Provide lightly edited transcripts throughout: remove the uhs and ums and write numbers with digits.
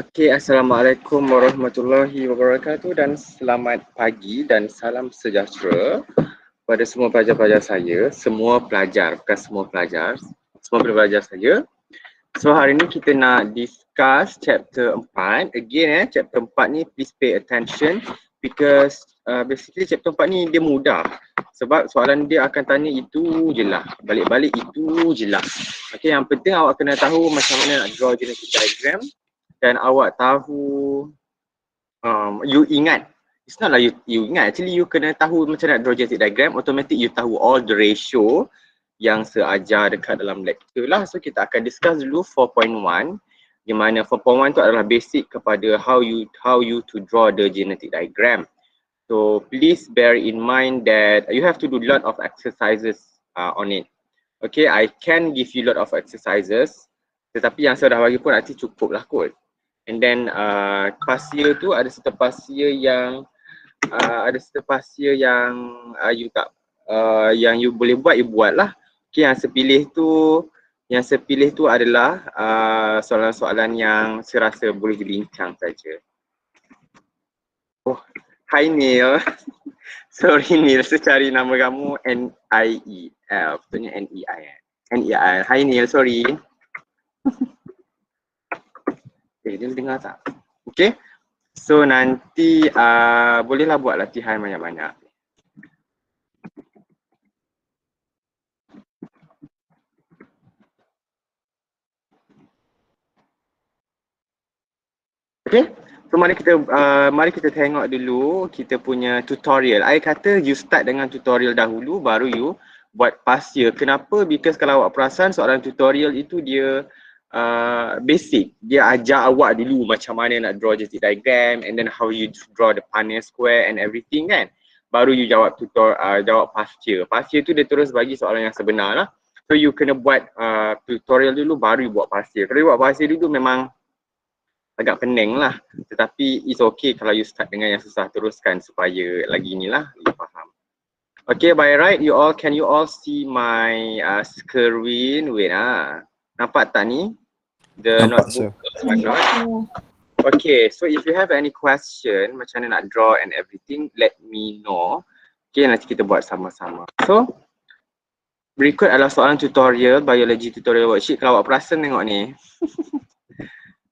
Okey, Assalamualaikum warahmatullahi wabarakatuh dan selamat pagi dan salam sejahtera pada semua pelajar-pelajar saya, semua pelajar, bukan semua pelajar saya. So hari ni kita nak discuss chapter 4. Again chapter 4 ni please pay attention because basically chapter 4 ni dia mudah. Sebab soalan dia akan tanya itu je lah, balik-balik itu je lah. Okay, yang penting awak kena tahu macam mana nak draw genetic diagram dan awak tahu, you ingat. It's not like you ingat, actually you kena tahu macam nak draw genetic diagram, automatic you tahu all the ratio yang seajar dekat dalam lecture lah. So kita akan discuss dulu 4.1, di mana 4.1 tu adalah basic kepada how you to draw the genetic diagram. So please bear in mind that you have to do lot of exercises on it. Okay, I can give you lot of exercises, tetapi yang saya dah bagi pun nanti cukup lah kot. And then pasir tu ada serta pasir yang you tak yang you boleh buat, you buat lah. Okay, yang saya pilih tu adalah soalan-soalan yang saya rasa boleh dibincang saja. Oh, hi Neil. Sorry Neil, saya cari nama kamu N-I-E-L. Betulnya N-E-I. N-E-I. Hi Neil, sorry. Dia dengar tak? Okay. So nanti bolehlah buat latihan banyak-banyak. Okay. So mari kita tengok dulu kita punya tutorial. I kata you start dengan tutorial dahulu baru you buat pasir. Kenapa? Because kalau awak perasan soalan tutorial itu dia basic. Dia ajar awak dulu macam mana nak draw genetic diagram and then how you draw the Punnett square and everything kan. Baru you jawab jawab pasir. Pasir tu dia terus bagi soalan yang sebenar lah. So you kena buat tutorial dulu baru you buat pasir. Kalau you buat pasir dulu memang agak pening lah. Tetapi it's okay kalau you start dengan yang susah, teruskan supaya lagi inilah you faham. Okay, by right can you all see my screen? Wait nampak tak ni? The notebook. Okay, so if you have any question macam mana nak draw and everything, let me know. Okay, nanti kita buat sama-sama. So berikut adalah soalan tutorial, biology tutorial worksheet. Kalau awak perasan tengok ni.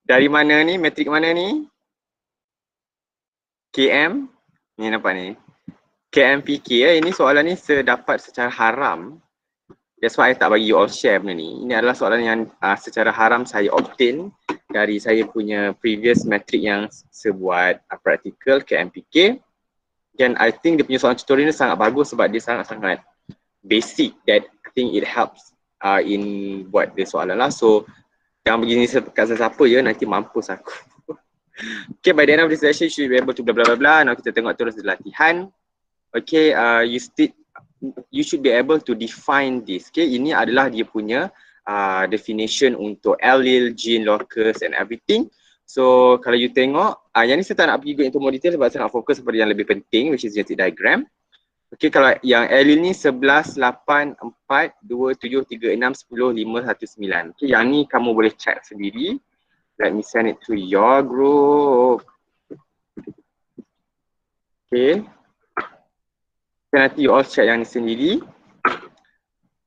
Dari mana ni? Metrik mana ni? KM. Ni nampak ni. KMPK. Ini soalan ni saya dapat secara haram. That's why I tak bagi you all share benda ni. Ini adalah soalan yang secara haram saya obtain dari saya punya previous metrik yang saya buat practical KMPK. Dan I think dia punya soalan tutorial ni sangat bagus sebab dia sangat-sangat basic that I think it helps in buat dia soalan lah. So jangan begini kat siapa ya, nanti mampus aku. Okay, by the end of this session you should be able to blah blah blah blah. Now kita tengok terus di latihan. Okay, you should be able to define this. Okay, ini adalah dia punya definition untuk allele, gene, locus and everything. So kalau you tengok, yang ni saya tak nak pergi into more detail sebab saya nak fokus pada yang lebih penting, which is genetic diagram. Okay, kalau yang allele ni 11, 8, 4, 2, 7, 3, 6, 10, 5, 1, 9. Okay, yang ni kamu boleh check sendiri. Let me send it to your group. Okay. Nanti you all check yang ni sendiri.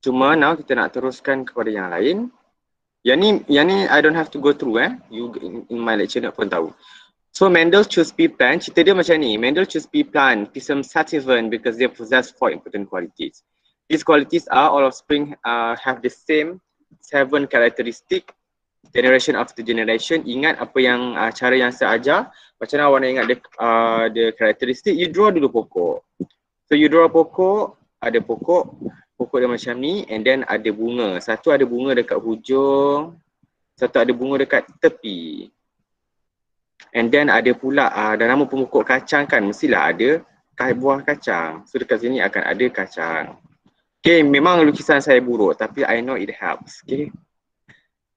Cuma now kita nak teruskan kepada yang lain. Yang ni I don't have to go through You in my lecture nak pun tahu. So Mendel choose pea plant, cerita dia macam ni. Mendel choose pea plant, Pisum sativum because they possess 4 important qualities. These qualities are all offspring have the same 7 characteristic. Generation after generation, ingat apa yang cara yang saya ajar. Macam mana awak nak ingat the characteristic, you draw dulu pokok. So you draw pokok, ada pokok dia macam ni and then ada bunga. Satu ada bunga dekat hujung, satu ada bunga dekat tepi. And then ada pula dalam nama pemokok kacang kan mestilah ada buah kacang. So dekat sini akan ada kacang. Okay, memang lukisan saya buruk tapi I know it helps. Okay.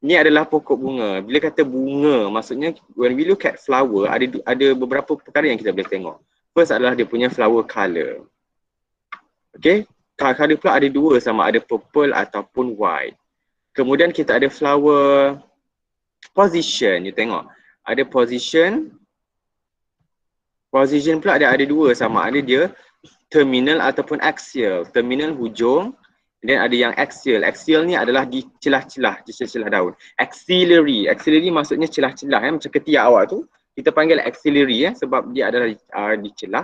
Ini adalah pokok bunga. Bila kata bunga, maksudnya when we look at flower, ada beberapa perkara yang kita boleh tengok. First adalah dia punya flower colour. Okay, colour pula ada dua, sama ada purple ataupun white. Kemudian kita ada flower position, you tengok. Ada position. Position pula ada dua, sama ada dia terminal ataupun axial. Terminal hujung, dan ada yang axial. Axial ni adalah di celah-celah, di celah-celah daun. Axillary. Axillary maksudnya celah-celah macam ketiak awak tu. Kita panggil axillary sebab dia adalah di celah.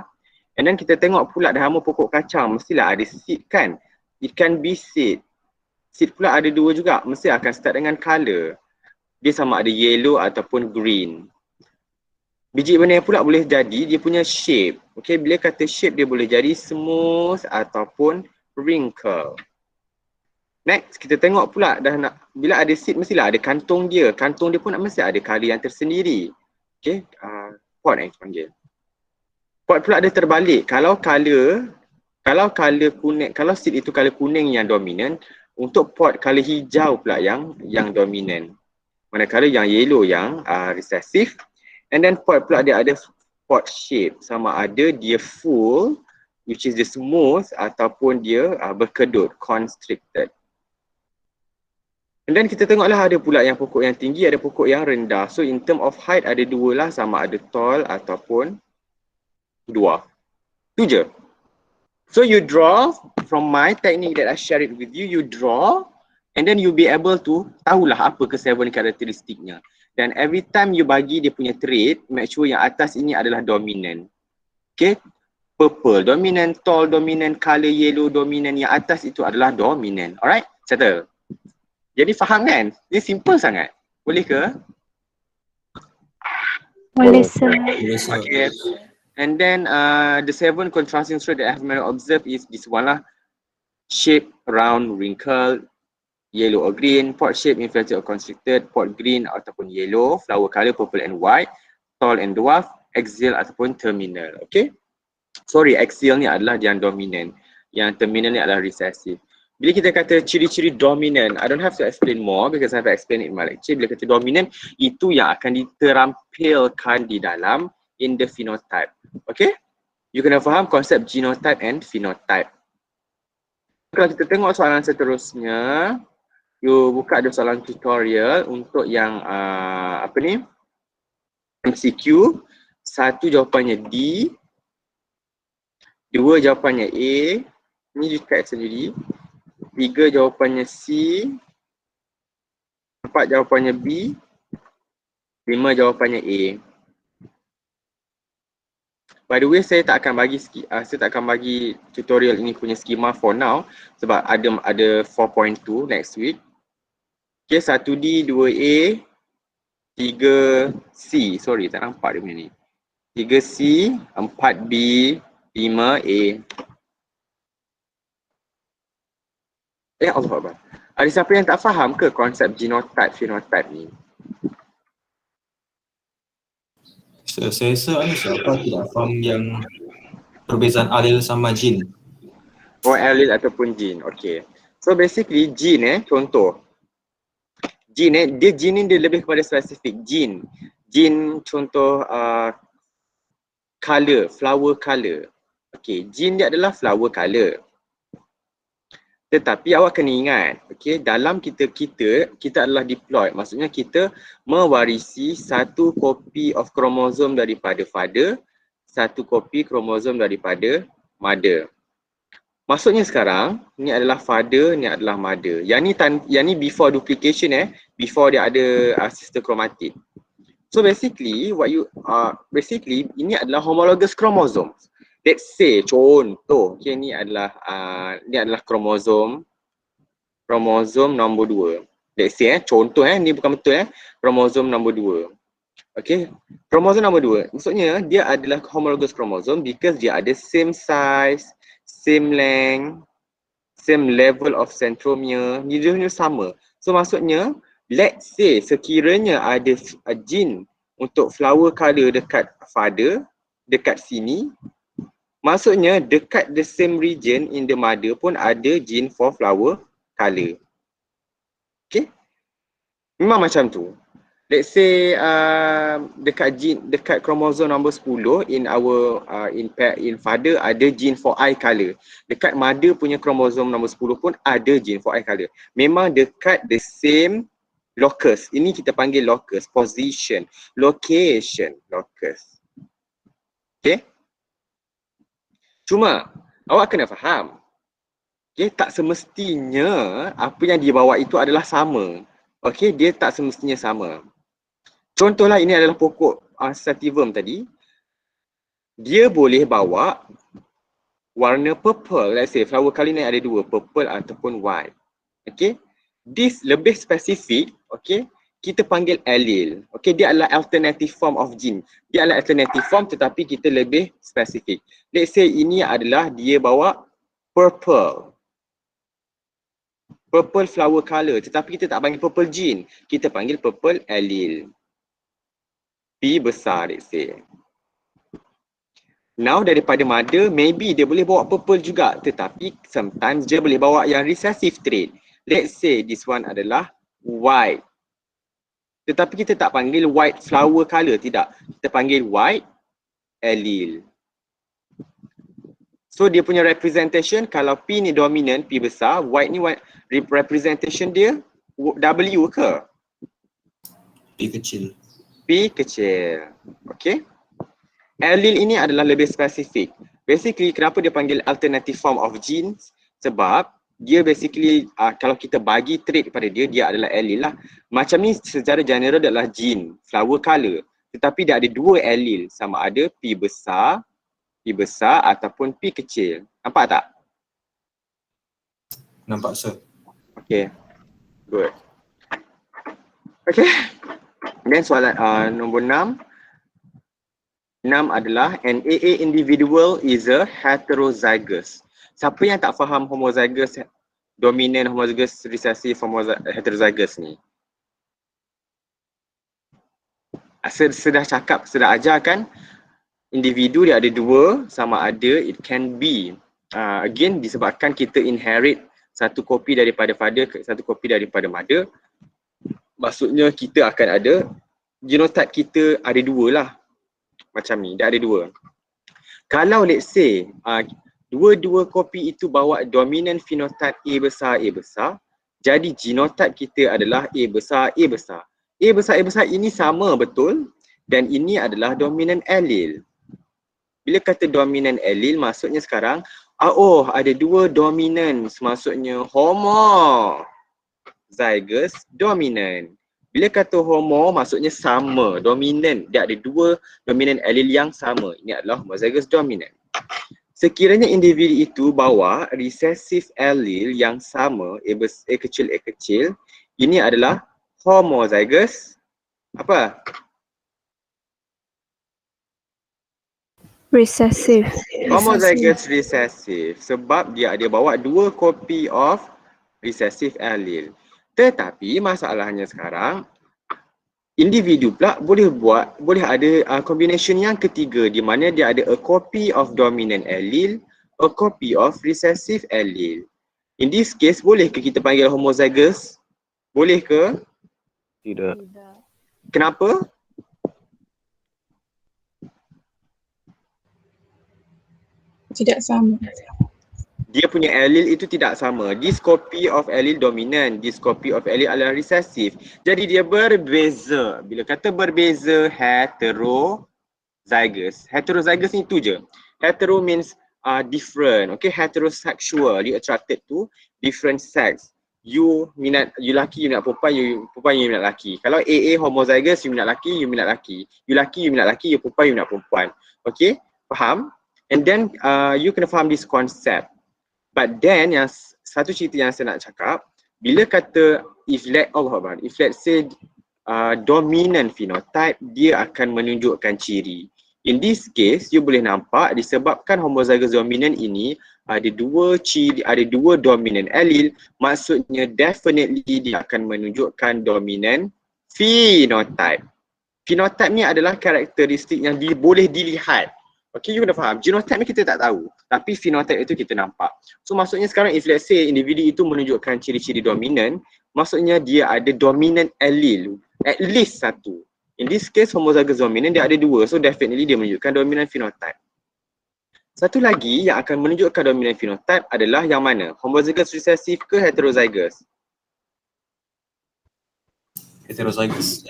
And then kita tengok pula dah hama pokok kacang, mestilah ada seed kan. It can be seed. Seed pula ada dua juga, mesti akan start dengan color. Dia sama ada yellow ataupun green. Biji benih pula boleh jadi dia punya shape. Okay, bila kata shape dia boleh jadi smooth ataupun wrinkle. Next, kita tengok pula dah nak, bila ada seed mestilah ada kantung dia. Kantung dia pun mesti ada color yang tersendiri. Okay, pot kita panggil. Pot pula ada terbalik. Kalau color kuning, kalau seed itu color kuning yang dominan, untuk pot color hijau pula yang dominan. Manakala yang yellow yang recessive. And then pot pula dia ada pot shape, sama ada dia full, which is the smooth, ataupun dia berkedut, constricted. And then kita tengoklah ada pula yang pokok yang tinggi, ada pokok yang rendah. So in term of height ada dua lah, sama ada tall ataupun dwarf. Itu je. So you draw from my technique that I share it with you, you draw and then you be able to tahulah apa ke-7 karakteristiknya. Dan every time you bagi dia punya trait, make sure yang atas ini adalah dominant. Okay, purple dominant, tall dominant, color yellow dominant, yang atas itu adalah dominant. Alright, settle. Jadi faham kan? Ini simple sangat. Boleh ke? Boleh, sir. Okay. And then the 7 contrasting trait that I have observed is this one lah. Shape, round, wrinkle, yellow or green, pot shape, inflated or constricted, pot green ataupun yellow, flower color purple and white, tall and dwarf, axial ataupun terminal. Okay? Sorry, axial ni adalah yang dominant. Yang terminal ni adalah recessive. Bila kita kata ciri-ciri dominant, I don't have to explain more because I have explained it in my lecture. Bila kata dominant, itu yang akan diterampilkan di dalam in the phenotype. Okay? You kena faham konsep genotype and phenotype. Kalau kita tengok soalan seterusnya, you buka ada soalan tutorial untuk yang apa ni? MCQ. 1 jawapannya D. 2 jawapannya A. Ni dekat sendiri. 3 jawapannya C. 4 jawapannya B. 5 jawapannya A. By the way, saya tak akan bagi tutorial ini punya skema for now sebab ada 4.2 next week. Okay, 1D, 2A, 3C. Sorry, tak nampak dia punya ni. 3C, 4B, 5A. Allah Akbar. Ada siapa yang tak faham ke konsep genotype, phenotype ni? Saya rasa siapa tidak faham yang perbezaan alel sama jin. Oh, allele ataupun gene. Okay. So basically gene contoh. Gene dia lebih kepada spesifik. Gene contoh color, flower color. Okay, gene dia adalah flower color. Tetapi awak kena ingat, okay, dalam kita adalah diploid. Maksudnya kita mewarisi satu kopi of kromosom daripada father, satu kopi kromosom daripada mother. Maksudnya sekarang, ni adalah father, ni adalah mother. Yang ni before duplication before dia ada sister chromatid. So basically, ini adalah homologous chromosomes. Let's say contoh, okay, ni adalah kromosom nombor 2. Let's say contoh ni bukan betul kromosom nombor 2. Okay, kromosom nombor 2 maksudnya dia adalah homologous chromosome because dia ada same size, same length, same level of centromere, dia sama. So maksudnya let's say sekiranya ada gene untuk flower color dekat father, dekat sini, maksudnya dekat the same region in the mother pun ada gene for flower color. Okay? Memang macam tu. Let's say dekat kromosom nombor 10 in father ada gene for eye color. Dekat mother punya kromosom nombor 10 pun ada gene for eye color. Memang dekat the same locus. Ini kita panggil locus, position, location, locus. Okay? Cuma awak kena faham, okay, tak semestinya apa yang dia bawa itu adalah sama. Okay, dia tak semestinya sama. Contohlah ini adalah pokok sativum tadi. Dia boleh bawa warna purple. Let's say flower kali ni ada dua, purple ataupun white. Okay, this lebih spesifik, okay, kita panggil allele. Okay, dia adalah alternative form of gene. Dia adalah alternative form tetapi kita lebih spesifik. Let's say ini adalah dia bawa purple. Purple flower color tetapi kita tak panggil purple gene. Kita panggil purple allele. P besar, let's say. Now daripada mother, maybe dia boleh bawa purple juga tetapi sometimes dia boleh bawa yang recessive trait. Let's say this one adalah white. Tetapi kita tak panggil white flower color, tidak. Kita panggil white allele. So dia punya representation, kalau P ni dominant, P besar, white ni representation dia W ke? P kecil. P kecil. Okay. Allele ini adalah lebih spesifik. Basically, kenapa dia panggil alternative form of genes? Sebab dia basically, kalau kita bagi trait kepada dia, dia adalah allele lah. Macam ni secara general adalah gene, flower color. Tetapi dia ada dua allele, sama ada P besar ataupun P kecil. Nampak tak? Nampak, sir. Okay, good. Okay, then soalan nombor 6. 6 adalah an AA individual is a heterozygous. Siapa yang tak faham homozygous, dominant, homozygous, recessive, heterozygous ni? Sudah cakap, sudah ajar kan? Individu dia ada dua, sama ada it can be. Again, disebabkan kita inherit satu kopi daripada father, satu kopi daripada mother. Maksudnya kita akan ada, genotype kita ada dua lah. Macam ni, dia ada dua. Kalau let's say dua-dua kopi itu bawa dominant phenotype A besar, jadi genotype kita adalah A besar. A besar ini sama betul dan ini adalah dominant allele. Bila kata dominant allele, maksudnya sekarang ada dua dominant, maksudnya homozygous dominant. Bila kata homo, maksudnya sama, dominant. Dia ada dua dominant allele yang sama. Ini adalah homozygous dominant. Sekiranya individu itu bawa recessive allele yang sama, A kecil, ini adalah homozygous apa? Recessive. Homozygous recessive. Sebab dia ada bawa dua copy of recessive allele. Tetapi masalahnya sekarang, individu pula boleh ada combination yang ketiga di mana dia ada a copy of dominant allele, a copy of recessive allele. In this case, boleh ke kita panggil homozygous? Boleh ke? Tidak. Kenapa? Tidak sama. Dia punya allele itu tidak sama. This copy of allele dominant, this copy of allele adalah recessive. Jadi dia berbeza. Bila kata berbeza, heterozygous. Heterozygous ni tu je. Hetero means different. Okay, heterosexual. You attracted to different sex. You laki, you minat perempuan, you minat laki. Kalau AA homozygous, you minat laki, you minat laki. You laki, you minat laki, you perempuan, you minat perempuan. Okay, faham? And then you kena faham this concept. But then yang satu cerita yang saya nak cakap, bila kata if let's say dominant phenotype, dia akan menunjukkan ciri. In this case, you boleh nampak disebabkan homozygous dominant ini ada dua ciri, ada dua dominant allele, maksudnya definitely dia akan menunjukkan dominant phenotype. Phenotype ni adalah karakteristik yang boleh dilihat. Okay, you kena faham. Genotype ni kita tak tahu, tapi phenotype itu kita nampak. So maksudnya sekarang if let's say individu itu menunjukkan ciri-ciri dominant, maksudnya dia ada dominant allele, at least satu. In this case homozygous dominant dia ada dua, so definitely dia menunjukkan dominant phenotype. Satu lagi yang akan menunjukkan dominant phenotype adalah yang mana? Homozygous recessive ke heterozygous? Heterozygous.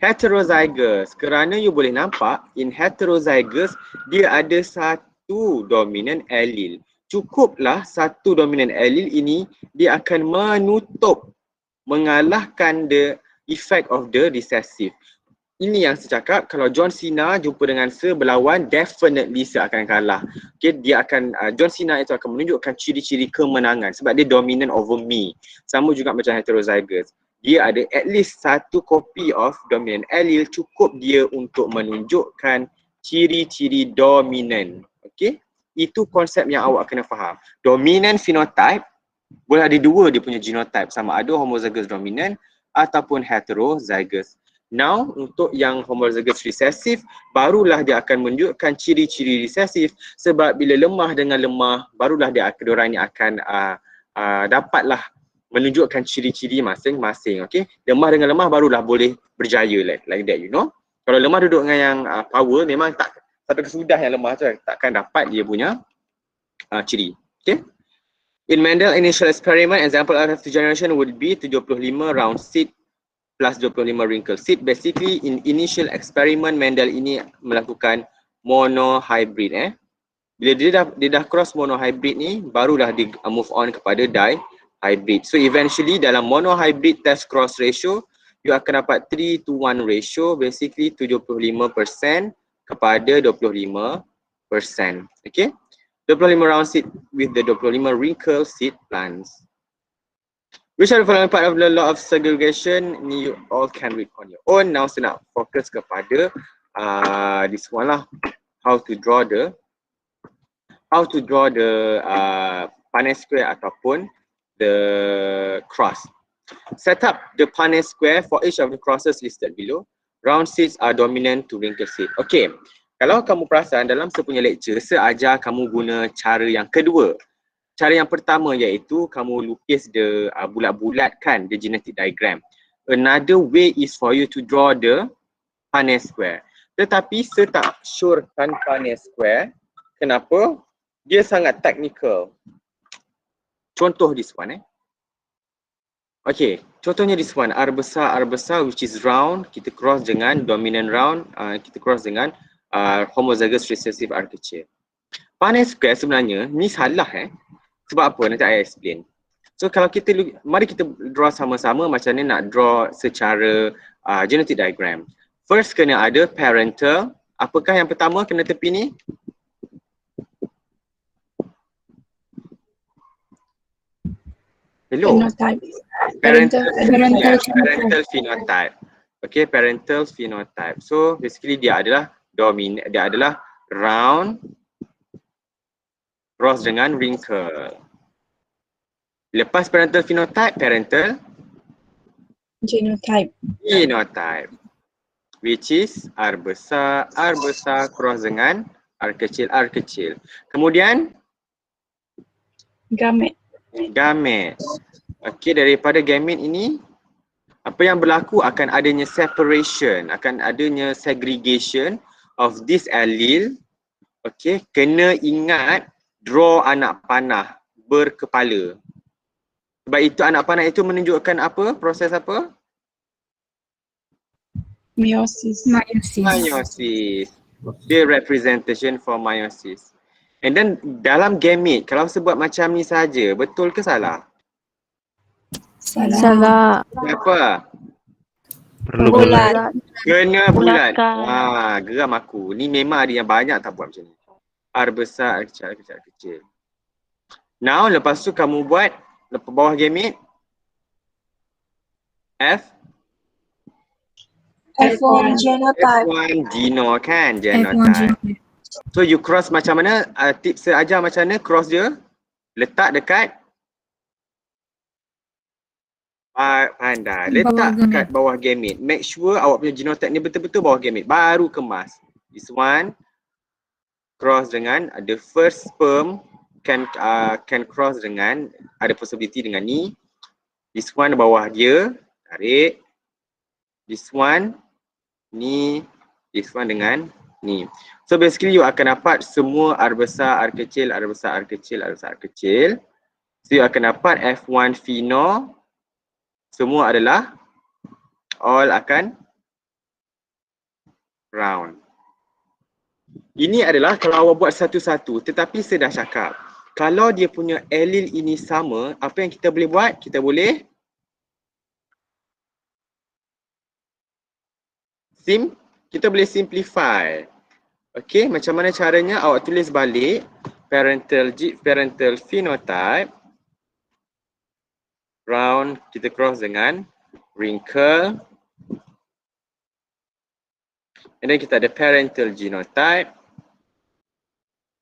Heterozygous. Kerana you boleh nampak in heterozygous dia ada satu dominant allele. Cukuplah satu dominant allele ini dia akan menutup, mengalahkan the effect of the recessive. Ini yang saya cakap, kalau John Cena jumpa dengan berlawan, definitely akan kalah. Okay, dia akan, John Cena itu akan menunjukkan ciri-ciri kemenangan sebab dia dominant over me. Sama juga macam heterozygous. Dia ada at least satu copy of dominant allele, cukup dia untuk menunjukkan ciri-ciri dominant. Okay, itu konsep yang awak kena faham. Dominant phenotype, boleh ada dua dia punya genotype, sama ada homozygous dominant ataupun heterozygous. Now, untuk yang homozygous recessive, barulah dia akan menunjukkan ciri-ciri recessive sebab bila lemah dengan lemah, barulah diorang ni akan dapatlah menunjukkan ciri-ciri masing-masing. Okay? Lemah dengan lemah barulah boleh berjaya like that, you know. Kalau lemah duduk dengan yang power, memang tak satu kesudah yang lemah tu takkan dapat dia punya ciri. Okay? In Mendel initial experiment, example of generation would be 75 round seed plus 25 wrinkle seed. Basically, in initial experiment, Mendel ini melakukan monohybrid. Bila dia dah cross monohybrid ni, barulah dia move on kepada dihybrid. So eventually dalam monohybrid test cross ratio, you akan dapat 3:1 ratio, basically 75% kepada 25%. Okay? 25 round seed with the 25 wrinkle seed plants. Which are the following part of the law of segregation you all can read on your own. Now saya nak fokus kepada this one lah. How to draw the Punnett square ataupun the cross. Set up the Punnett square for each of the crosses listed below. Round seeds are dominant to wrinkle seed. Okay, kalau kamu perasan dalam saya punya lecture, saya ajar kamu guna cara yang kedua. Cara yang pertama iaitu kamu lukis the bulat-bulatkan the genetic diagram. Another way is for you to draw the Punnett square. Tetapi saya tak syorkan Punnett square. Kenapa? Dia sangat technical. Contoh this one. Okay, contohnya this one. R besar which is round. Kita cross dengan dominant round. Kita cross dengan homozygous recessive R kecil. Punnett square sebenarnya ni salah Sebab apa? Nanti saya explain. So kalau mari kita draw sama-sama macam ni nak draw secara genetic diagram. First kena ada parental. Apakah yang pertama kena tepi ni? Hello? Phenotype. Parental Parental phenotype. Okay, parental phenotype. So basically dia adalah round cross dengan wrinkle. Lepas parental phenotype, parental genotype. Which is R besar cross dengan R kecil. Kemudian Gamete. Okey, daripada gamete ini apa yang berlaku akan adanya separation, akan adanya segregation of this allele. Okey, kena ingat draw anak panah berkepala. Sebab itu anak panah itu menunjukkan apa? Proses apa? Meiosis. Meiosis. The representation for meiosis. And then dalam gamete, kalau sebut macam ni saja, betul ke salah? Salah. Kenapa? Perlu bulat. Kena bulat. Bulatkan. Geram aku. Ni memang ada yang banyak tak buat macam ni. R besar, R kecil. Now, lepas tu kamu buat lepas bawah gamete F1 genotype. F1 geno kan, genotype. So you cross macam mana? Tips saya ajar macam mana cross dia. Letak dekat pandai. Letak dekat bawah gamete. Make sure awak punya genotype ni betul-betul bawah gamete. Baru kemas. This one cross dengan the first sperm can cross dengan ada possibility dengan ni. This one bawah dia tarik. This one ni, this one dengan ni. So basically you akan dapat semua R besar, R kecil, R besar, R kecil, R besar, R kecil. So you akan dapat F1 pheno semua adalah all akan round. Ini adalah kalau awak buat satu-satu, tetapi saya dah cakap, kalau dia punya allele ini sama, apa yang kita boleh buat? Kita boleh simplify. Okey, macam mana caranya? Awak tulis balik parental phenotype round, kita cross dengan wrinkle, and then kita ada parental genotype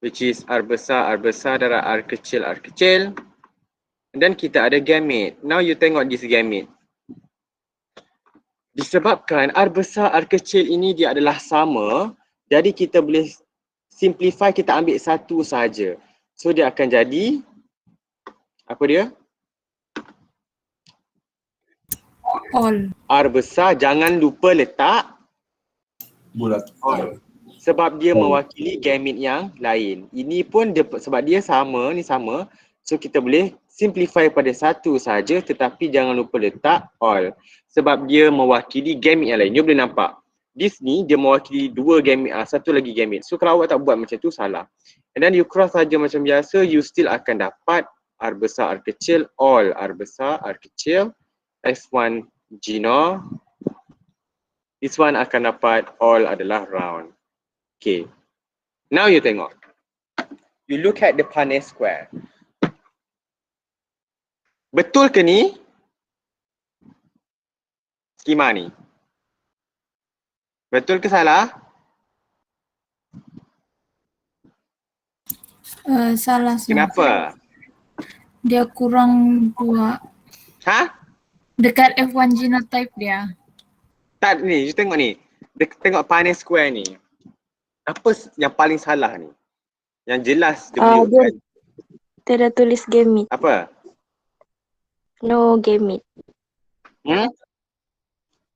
which is R besar darab R kecil. And then kita ada gamete. Now you tengok this gamete. Disebabkan R besar R kecil ini dia adalah sama, jadi kita boleh simplify, kita ambil satu saja. So dia akan jadi apa dia? All. R besar, jangan lupa letak Bulat. all. Sebab dia mewakili gamete yang lain. Ini pun dia, sebab dia sama, ni sama. So kita boleh simplify pada satu saja, tetapi jangan lupa letak all. Sebab dia mewakili gamete yang lain. You boleh nampak. This ni dia mewakili dua gamete, satu lagi gamete. So kalau awak tak buat macam tu salah. And then you cross saja macam biasa, you still akan dapat R besar R kecil, all R besar R kecil, S1 geno. This one akan dapat all adalah round. Okay. Now you tengok. You look at the Punnett square. Betul ke ni? Skema ni. Betul ke salah? Salah. Kenapa? Dia kurang 2. Ha? Dekat F1 genotype dia. Tak ni, you tengok ni. Tengok Punnett square ni. Apa yang paling salah ni? Yang jelas dia punya Dia dah tulis gamete. apa? No gamete.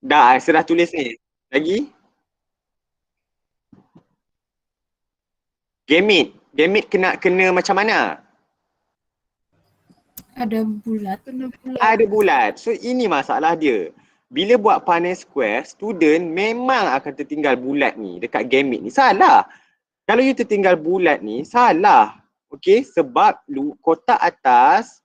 Dah, saya dah tulis ni. Lagi? Gamete. Gamete kena macam mana? Ada bulat. Ada bulat. So ini masalah dia. Bila buat Punnett square, student memang akan tertinggal bulat ni dekat gamete ni. Salah. Kalau you tertinggal bulat ni, salah. Okey, sebab kotak atas,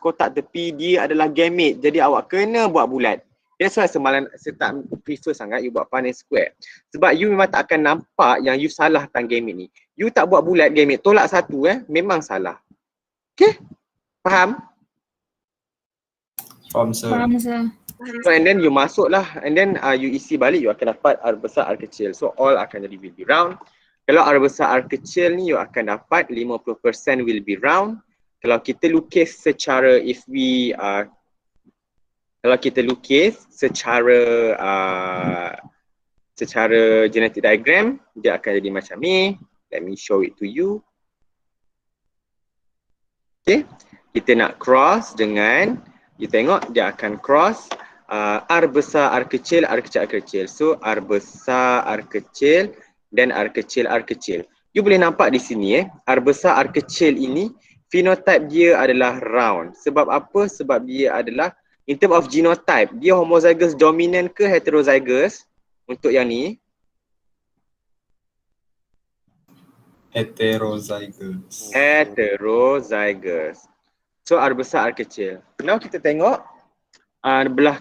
kotak tepi dia adalah gamete. Jadi awak kena buat bulat. That's why semalam saya tak prefer sangat you buat Punnett square. Sebab you memang tak akan nampak yang you salah tentang gamete ni. You tak buat bulat gamete, tolak satu memang salah. Okey? Faham? Faham sir. Faham sir. So and then you masuk lah, and then you isi balik, you akan dapat R besar R kecil. So all akan jadi will be round. Kalau R besar R kecil ni you akan dapat 50% will be round. Kalau kita lukis secara secara genetic diagram, dia akan jadi macam ni. Let me show it to you. Okay, kita nak cross dengan, you tengok dia akan cross R besar R kecil R kecil R kecil. So R besar R kecil dan R kecil R kecil. You boleh nampak di sini R besar R kecil ini phenotype dia adalah round. Sebab apa? Sebab dia adalah in term of genotype, dia homozygous dominant ke heterozygous untuk yang ni? Heterozygous. Heterozygous. So R besar R kecil. Now kita tengok belah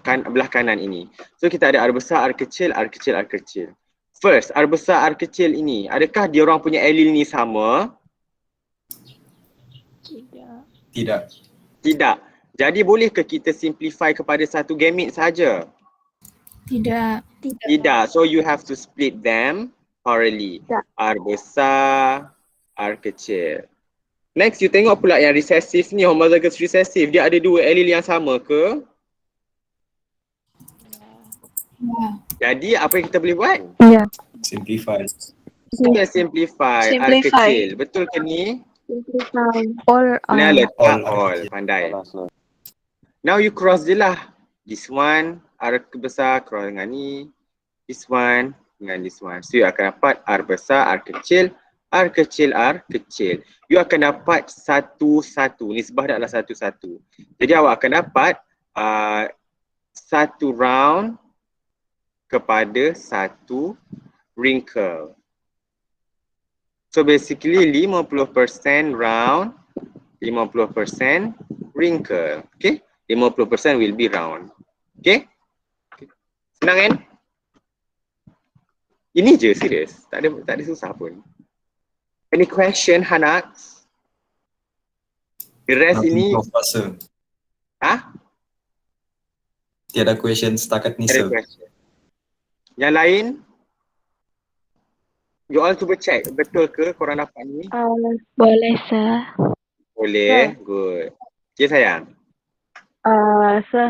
kanan ini. So kita ada R besar R kecil R kecil R kecil. First, R besar R kecil ini, adakah dia orang punya allele ni sama? Tidak. Tidak. Jadi bolehkah kita simplify kepada satu gamete saja? Tidak. Tidak. So you have to split them orally. R besar R kecil. Next, you tengok pula yang recessive ni, homozygous recessive. Dia ada dua allele yang sama ke? Jadi apa yang kita boleh buat? Ya. Simplify. Kita simplify R kecil. Betul ke ni? Simplify. All Nah, letak all. all. Pandai. Now you cross je lah. This one R besar cross dengan ni. This one dengan this one. So you akan dapat R besar R kecil R kecil R kecil. You akan dapat satu-satu. Nisbah adalah satu-satu. Jadi awak akan dapat satu round kepada satu wrinkle. So basically 50% round, 50% wrinkle. Okay? 50% will be round. Okay? Senang kan? Ini je, serius. Tak ada susah pun. Any question, Hanax? The rest ini, Prof rasa. Tiada question setakat ni ada sir. question. Yang lain, you all cuba check, betul ke korang dapat ni? Boleh, sir. Boleh, good. Okay sayang. Sir,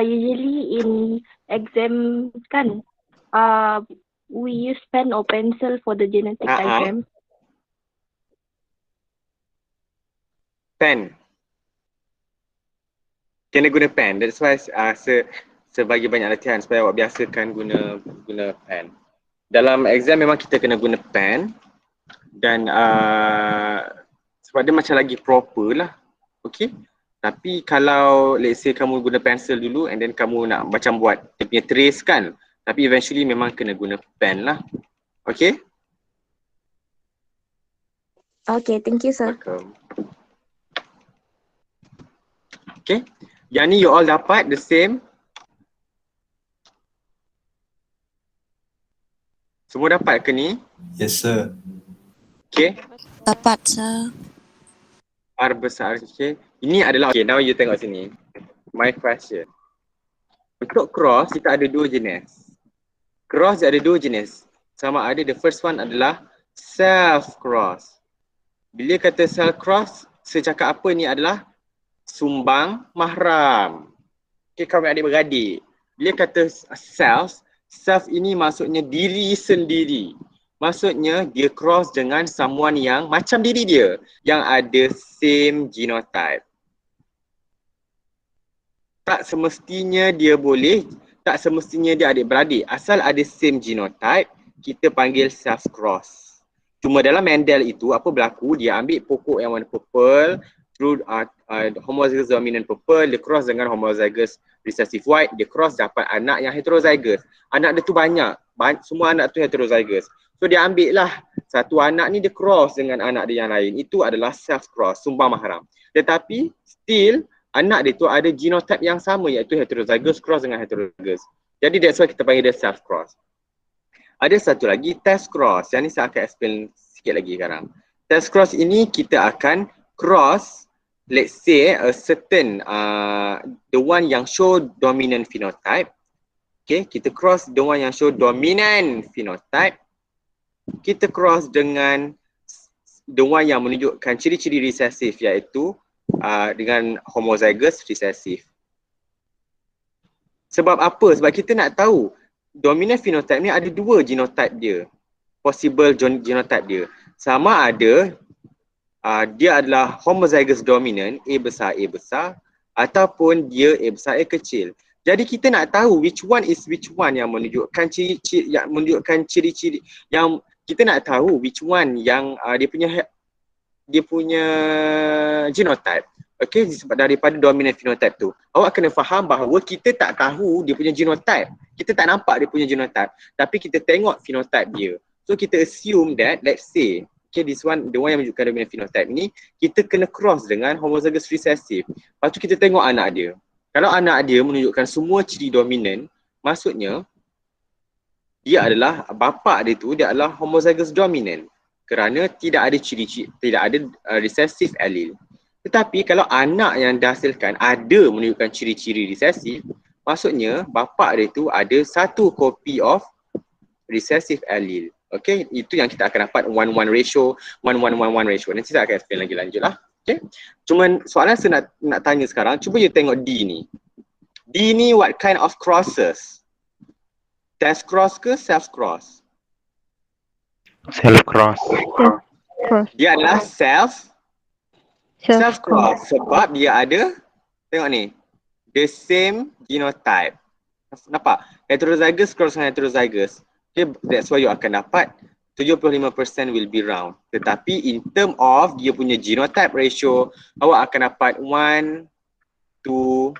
usually in exam kan, we use pen or pencil for the genetic diagram. Pen. Kena guna pen. That's why sebagi banyak latihan supaya awak biasakan guna pen. Dalam exam memang kita kena guna pen dan sebab dia macam lagi proper lah. Okay. Tapi kalau let's say kamu guna pencil dulu and then kamu nak macam buat dia punya trace kan. Tapi eventually memang kena guna pen lah. Okay. Okay, thank you, sir. Welcome. Okay. Yang ni you all dapat the same. Semua dapat ke ni? Yes sir. Okay. Dapat, sir. R besar. Okay. Ini adalah, okay, now you tengok sini. My question. Untuk cross, kita ada dua jenis. Cross ada dua jenis. Sama ada the first one adalah self cross. Bila kata self cross, saya cakap apa ni adalah sumbang mahram. Okay, kawan adik-beradik. Bila kata self ini maksudnya diri sendiri. Maksudnya dia cross dengan someone yang macam diri dia. Yang ada same genotype. Tak semestinya dia boleh, tak semestinya dia adik-beradik. Asal ada same genotype, kita panggil self cross. Cuma dalam Mendel itu, apa berlaku? Dia ambil pokok yang warna purple, through homozygous dominant purple, dia cross dengan homozygous recessive white, dia cross dapat anak yang heterozygous. Anak dia tu banyak, semua anak tu heterozygous. So dia ambil lah satu anak ni dia cross dengan anak dia yang lain. Itu adalah self cross, sumbang mahram. Tetapi still anak dia tu ada genotype yang sama iaitu heterozygous cross dengan heterozygous. Jadi that's why kita panggil dia self cross. Ada satu lagi test cross. Yang ni saya akan explain sikit lagi sekarang. Test cross ini kita akan cross, let's say a certain the one yang show dominant phenotype. Okay, kita cross the one yang show dominant phenotype. Kita cross dengan the one yang menunjukkan ciri-ciri resesif iaitu dengan homozygous recessive. Sebab apa? Sebab kita nak tahu dominant phenotype ni ada dua genotype dia. Possible genotype dia. Sama ada dia adalah homozygous dominant A besar ataupun dia A besar A kecil. Jadi kita nak tahu which one yang menunjukkan ciri-ciri yang kita nak tahu which one yang dia punya genotype. Okay, sebab daripada dominant phenotype tu. Awak kena faham bahawa kita tak tahu dia punya genotype. Kita tak nampak dia punya genotype. Tapi kita tengok phenotype dia. So kita assume that, let's say, okay, this one, the one yang menunjukkan dominant phenotype ni, kita kena cross dengan homozygous recessive. Lepas tu kita tengok anak dia. Kalau anak dia menunjukkan semua ciri dominan, maksudnya dia adalah, bapa dia tu dia adalah homozygous dominant kerana tidak ada ciri-ciri, tidak ada recessive allele. Tetapi kalau anak yang dihasilkan ada menunjukkan ciri-ciri recessive, maksudnya bapa dia tu ada satu copy of recessive allele. Okay, itu yang kita akan dapat 1-1 ratio, 1-1-1-1 ratio. Nanti saya akan explain lagi lanjut lah. Okay. Cuma soalan saya nak tanya sekarang, cuba you tengok D ni. D ni what kind of crosses? Test cross ke self cross? Self cross. Dia adalah self cross sebab dia ada, tengok ni, the same genotype. Nampak? Heterozygous cross dengan heterozygous. Okay, that's why you akan dapat 75% will be round. Tetapi in term of dia punya genotype ratio, awak akan dapat 1-to-1.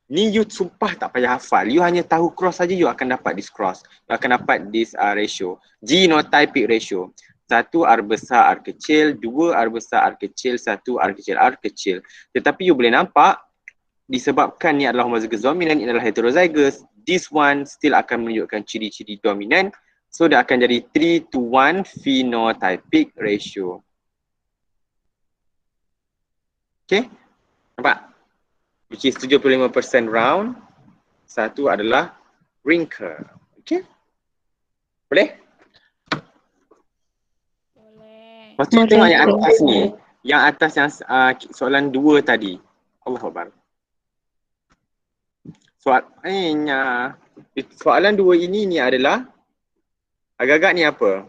Ni you sumpah tak payah hafal. You hanya tahu cross saja you akan dapat this cross. You akan dapat this ratio. Genotypic ratio. 1 R besar R kecil, 2 R besar R kecil, 1 R kecil R kecil. Tetapi you boleh nampak disebabkan ni adalah homozygous dominant, ini adalah heterozygous, this one still akan menunjukkan ciri-ciri dominant. So dia akan jadi 3:1 phenotypic ratio. Okay, nampak? Which is 75% round, 1 adalah wrinkle. Okay, boleh? Boleh. Lepas tu tengok yang atas ni. Yang atas yang soalan 2 tadi. Allahuakbar. Soalan 2 ini adalah agak-agak ni apa?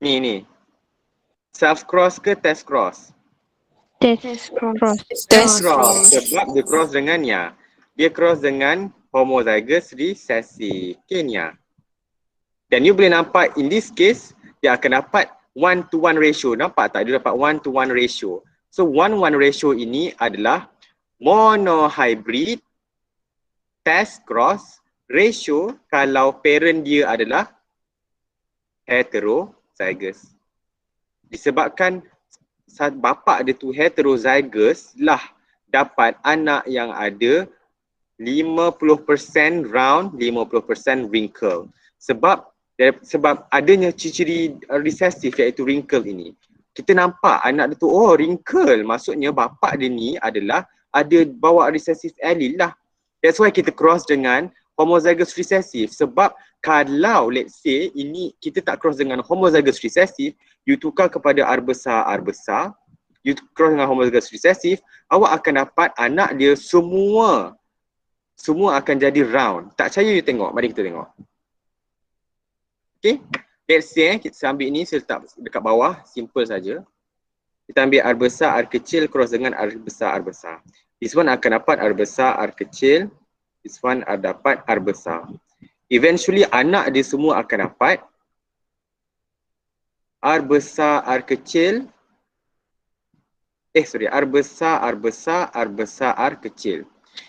Ni. Self cross ke test cross? Test cross. Test cross. Sebab dia cross dengan Nia. Dia cross dengan homozygous recessive. Okay, Nia. Dan you boleh nampak in this case, dia akan dapat 1:1 ratio. Nampak tak? Dia dapat 1:1 ratio. So 1:1 ratio ini adalah monohybrid test cross ratio kalau parent dia adalah heterozygous. Disebabkan bapa dia tu heterozygous lah dapat anak yang ada 50% round, 50% wrinkle. Sebab adanya ciri-ciri recessive iaitu wrinkle ini. Kita nampak anak dia tu, oh wrinkle, maksudnya bapa dia ni adalah ada bawa recessive allele lah. That's why kita cross dengan homozygous recessive. Sebab kalau let's say ini kita tak cross dengan homozygous recessive, you tukar kepada R besar, you cross dengan homozygous recessive, awak akan dapat anak dia semua akan jadi round. Tak percaya you tengok, mari kita tengok. Okay, let's say kita ambil ni, saya letak dekat bawah, simple saja. Kita ambil R besar, R kecil cross dengan R besar, R besar. This one akan dapat R besar, R kecil. This one dapat R besar. Eventually anak dia semua akan dapat R besar, R kecil. R besar, R besar, R besar, R kecil.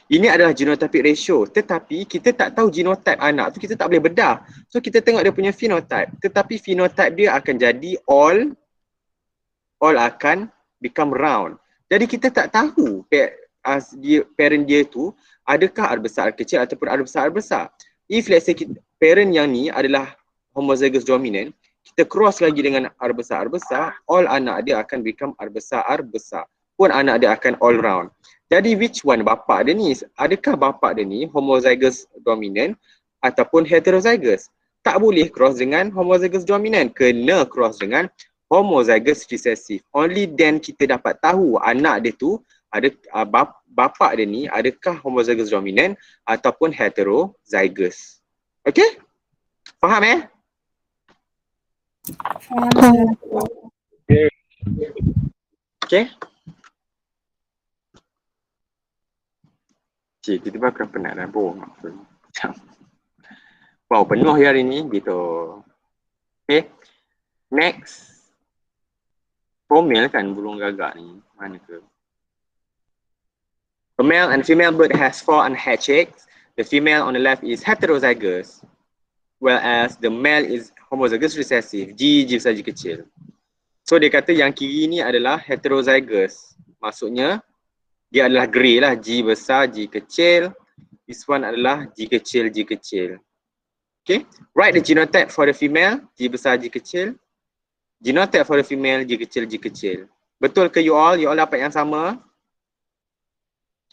Ini adalah genotypic ratio. Tetapi kita tak tahu genotype anak tu, kita tak boleh bedah. So kita tengok dia punya phenotype. Tetapi phenotype dia akan jadi all akan become round. Jadi kita tak tahu parent dia tu adakah R besar, R kecil ataupun R besar, R besar. If let's say parent yang ni adalah homozygous dominant, kita cross lagi dengan R besar, all anak dia akan become R besar, R besar. Pun anak dia akan all round. Jadi which one bapa dia ni? Adakah bapa dia ni homozygous dominant ataupun heterozygous? Tak boleh cross dengan homozygous dominant. Kena cross dengan homozygous recessive. Only then kita dapat tahu anak dia tu ada bapa dia ni adakah homozygous dominant ataupun heterozygous. Okay? Faham Faham. Okay? Cik, tiba-tiba aku dah penat dah bohong. Wow, penuh hari ni gitu. Okay. Next. Female kan burung gagak ni. Mana ke? A male and female bird has 4 unhatched eggs. The female on the left is heterozygous, whereas the male is homozygous recessive. G besar G kecil. So dia kata yang kiri ni adalah heterozygous. Maksudnya dia adalah grey lah, G besar, G kecil. This one adalah G kecil, G kecil. Okay, write the genotype for the female, G besar, G kecil. Genotype for the female, G kecil, G kecil. Betul ke you all? You all dapat yang sama?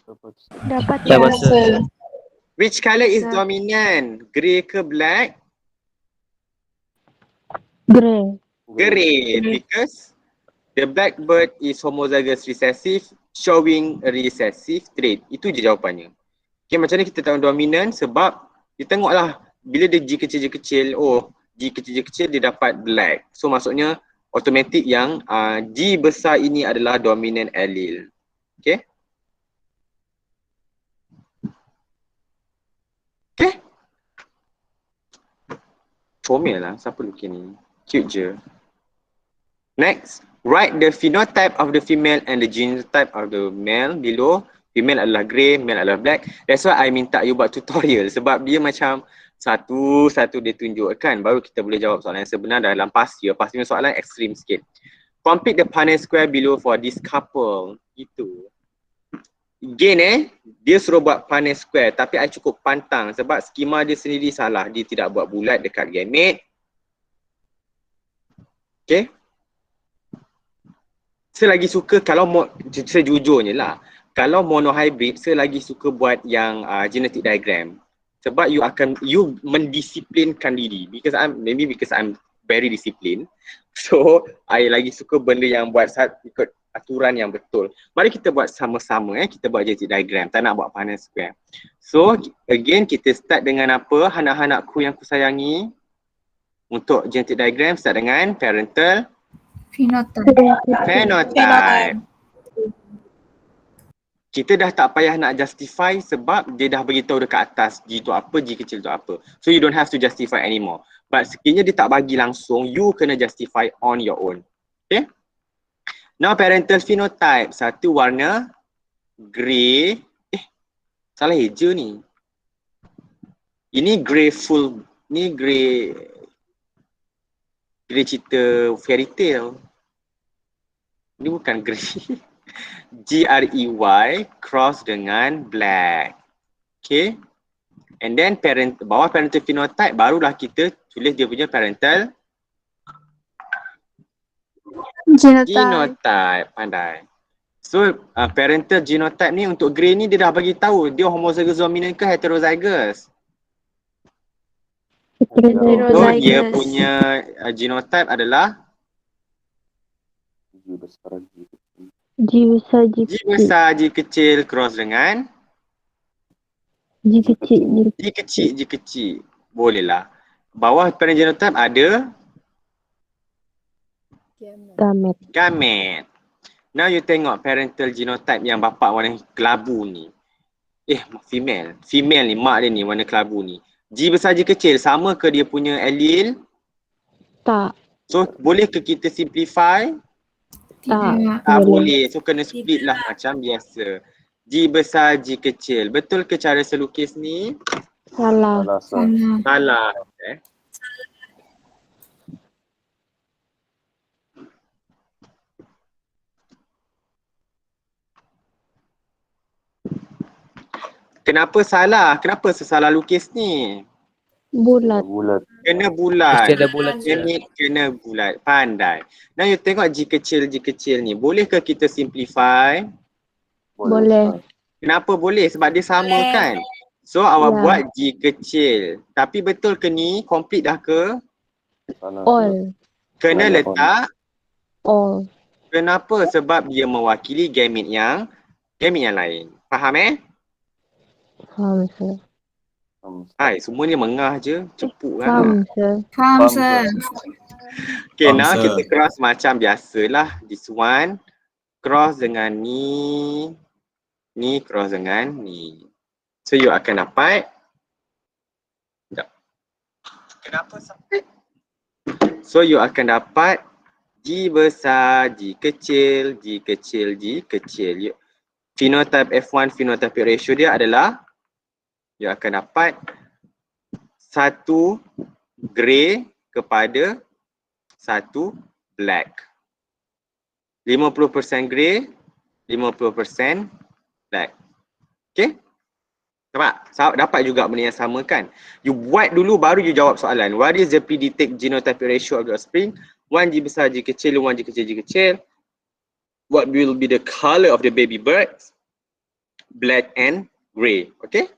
Dapat. Which colour is dominant? Grey ke black? Grey. Grey, because the black bird is homozygous recessive, showing a recessive trait. Itu je jawapannya. Okay, macam ni kita tahu dominant sebab kita tengoklah bila dia G kecil, oh G kecil dia dapat black. So maksudnya automatic yang G besar ini adalah dominant allele. Okay. Okay. Formel lah, siapa lukis ni? Cute je. Next. Write the phenotype of the female and the genotype of the male below Female adalah grey, male adalah black. That's why I minta you buat tutorial sebab dia macam satu-satu dia tunjukkan baru kita boleh jawab soalan yang sebenar dalam past year. Past year soalan ekstrim sikit. Complete the Punnett square below for this couple. Itu. Again dia suruh buat Punnett square tapi I cukup pantang sebab skema dia sendiri salah. Dia tidak buat bulat dekat gamete. Okay. Saya lagi suka kalau sejujurnya lah. Kalau monohybrid, saya lagi suka buat yang genetic diagram. Sebab you mendisiplinkan diri. Maybe because I'm very disciplined. So, I lagi suka benda yang buat ikut aturan yang betul. Mari kita buat sama-sama kita buat genetic diagram. Tak nak buat Punnett square. So, again kita start dengan apa? Anak-anakku yang kusayangi. Untuk genetic diagram start dengan parental phenotype. Kita dah tak payah nak justify sebab dia dah beritahu dekat atas G tu apa, G kecil tu apa. So you don't have to justify anymore. But sekiranya dia tak bagi langsung, you kena justify on your own. Okay? Now parental phenotype. Satu warna grey. Salah eja ni. Ini grey full. Ni grey cerita fairy tale. Ini bukan grey. Grey cross dengan black. Okay. And then bawah parental phenotype barulah kita tulis dia punya parental genotype. Pandai. So parental genotype ni untuk grey ni dia dah bagi tahu dia homozygous dominant ke heterozygous. So dia punya genotype adalah G besar G kecil cross dengan G kecil. Boleh lah. Bawah parental genotype ada gamet. Now you tengok parental genotype yang bapa warna kelabu ni. Female ni, mak dia ni warna kelabu ni. G besar G kecil sama ke dia punya allele? Tak. So boleh ke kita simplify? Tak boleh. So kena split lah macam biasa. G besar G kecil. Betul ke cara selukis ni? Salah. Salah. Kenapa salah? Kenapa sesalah lukis ni? Bulat. Kena bulat. Mesti ada bulat. Kena bulat. Pandai. Now you tengok G kecil ni. Boleh ke kita simplify? Boleh. Kenapa boleh? Sebab dia sama kan? So awak buat G kecil. Tapi betul ke ni? Complete dah ke? All. Kena letak All. Kenapa? Sebab dia mewakili gamete yang lain. Faham Faham, sir. Hai, semua ni mengah je. Cepuk kan? Faham, sir. Okay, Faham, now sir. kita cross macam biasalah. This one. Cross dengan ni. Ni cross dengan ni. So, you akan dapat. Kenapa sampai? So, you akan dapat G besar, G kecil, G kecil, G kecil. Phenotype F1, phenotype ratio dia adalah you akan dapat satu grey kepada satu black. 50% grey, 50% black. Okay? Dapat juga benda yang sama kan? You buat dulu baru you jawab soalan. What is the predicted genotype ratio of the offspring? 1 G besar G kecil, 1 G kecil G kecil. What will be the color of the baby birds? Black and grey. Okay?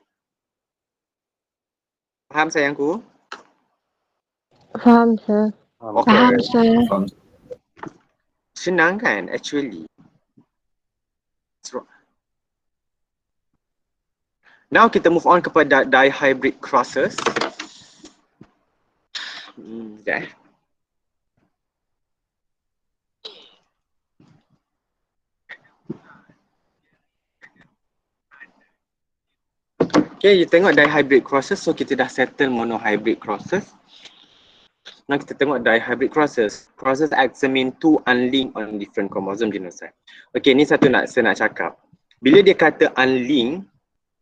Faham sayangku? Faham, sir. Okay. sir. Faham. Senang kan actually. Now kita move on kepada dihybrid crosses. Okay, you tengok dihybrid crosses. So kita dah settle monohybrid crosses. Now kita tengok dihybrid crosses. Crosses examine two unlinked on different chromosome genotype. Okay, ni satu saya nak cakap. Bila dia kata unlinked,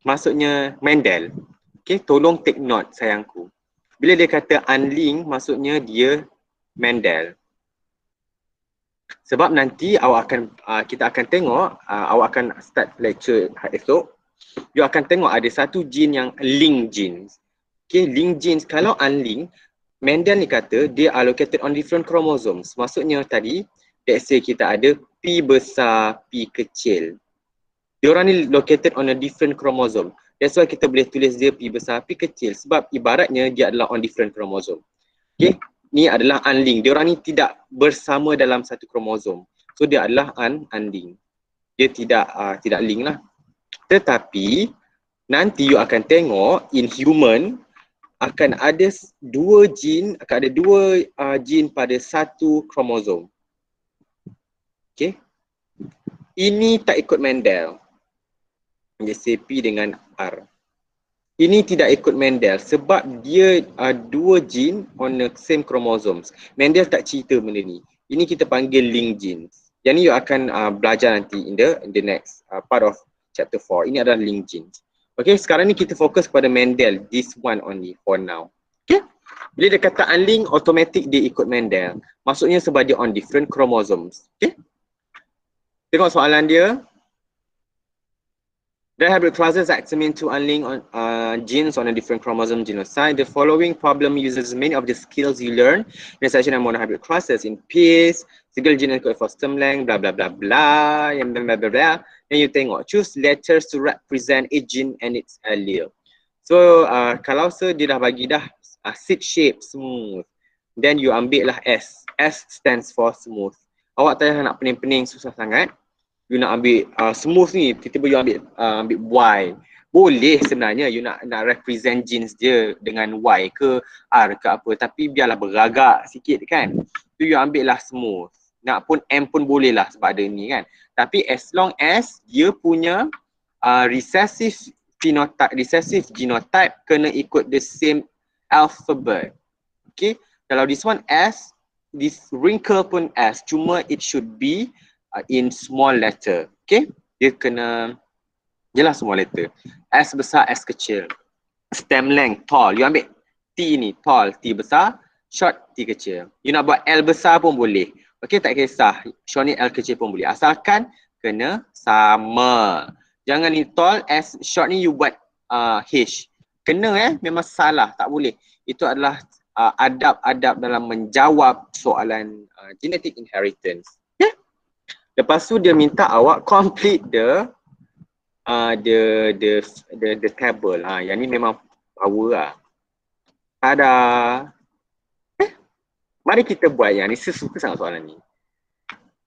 maksudnya Mendel. Okay, tolong take note sayangku. Bila dia kata unlinked, maksudnya dia Mendel. Sebab nanti kita akan tengok, awak akan start lecture esok, you akan tengok ada satu gene yang linked genes. Okay, linked genes, kalau unlinked, Mendel ni kata dia allocated on different chromosomes. Maksudnya tadi, let's say kita ada P besar, P kecil. Diorang ni located on a different chromosome. That's why kita boleh tulis dia P besar, P kecil. Sebab ibaratnya dia adalah on different chromosome. Okay, ni adalah unlinked. Diorang ni tidak bersama dalam satu kromosom. So dia adalah unlinked. Dia tidak link lah. Tetapi nanti you akan tengok in human akan ada dua gene pada satu kromosom. Okay. Ini tak ikut Mendel. P dengan R. Ini tidak ikut Mendel sebab dia dua gene on the same chromosomes. Mendel tak cerita benda ni. Ini kita panggil linked genes. Yang ni you akan belajar nanti in the next part of chapter 4. Ini adalah linked genes. Okay, sekarang ni kita fokus kepada Mendel. This one only for now. Okay. Bila dia kata unlinked, automatic dia ikut Mendel. Maksudnya sebab dia on different chromosomes. Okay. Tengok soalan dia. Dihybrid classes examine two unlinked genes on a different chromosome genotype. The following problem uses many of the skills you learn in the section of monohybrid classes in peace, single gene code for stem length, blah blah blah blah, and blah blah blah blah. Then you tengok, choose letters to represent each gene and its allele. So kalau dia dah bagi seed shape smooth, then you ambil lah S. S stands for smooth. Awak tak nak pening-pening susah sangat. You nak ambil smooth ni, tiba-tiba you ambil Y. Boleh sebenarnya you nak represent genes dia dengan Y ke R ke apa, tapi biarlah beragak sikit kan. So you ambil lah smooth. Nak pun M pun boleh lah sebab ada ni kan. Tapi as long as dia punya recessive genotype kena ikut the same alphabet. Okay, kalau this one S, this wrinkle pun S, cuma it should be in small letter. Okay, dia kena jelas small letter. S besar, S kecil. Stem length, tall. You ambil T ni, tall, T besar, short, T kecil. You nak buat L besar pun boleh. Okay, tak kisah. Short ni L kecil pun boleh. Asalkan kena sama. Jangan ni tall, S, short ni you buat H. Kena memang salah, tak boleh. Itu adalah adab-adab dalam menjawab soalan genetic inheritance. Lepas tu dia minta awak complete the table. Yang ni memang power lah. Ada. Mari kita buat yang ni. Saya suka sangat soalan ni.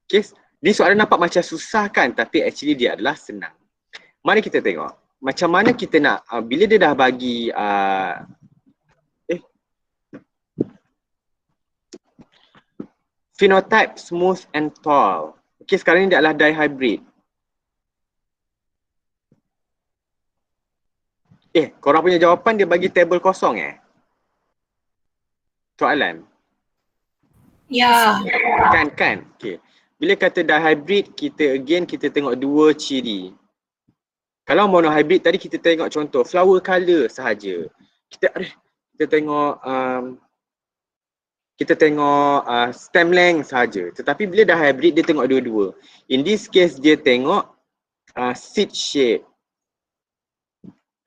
Okay. Ni soalan nampak macam susah kan, tapi actually dia adalah senang. Mari kita tengok. Macam mana kita nak, bila dia dah bagi phenotype smooth and tall. Okay, sekarang ni dia adalah dihybrid. Korang punya jawapan dia bagi table kosong soalan? Ya. Kan? Okay. Bila kata dihybrid, kita tengok dua ciri. Kalau monohybrid tadi kita tengok contoh flower colour sahaja. Kita tengok stem length sahaja. Tetapi bila dah hybrid dia tengok dua-dua. In this case dia tengok seed shape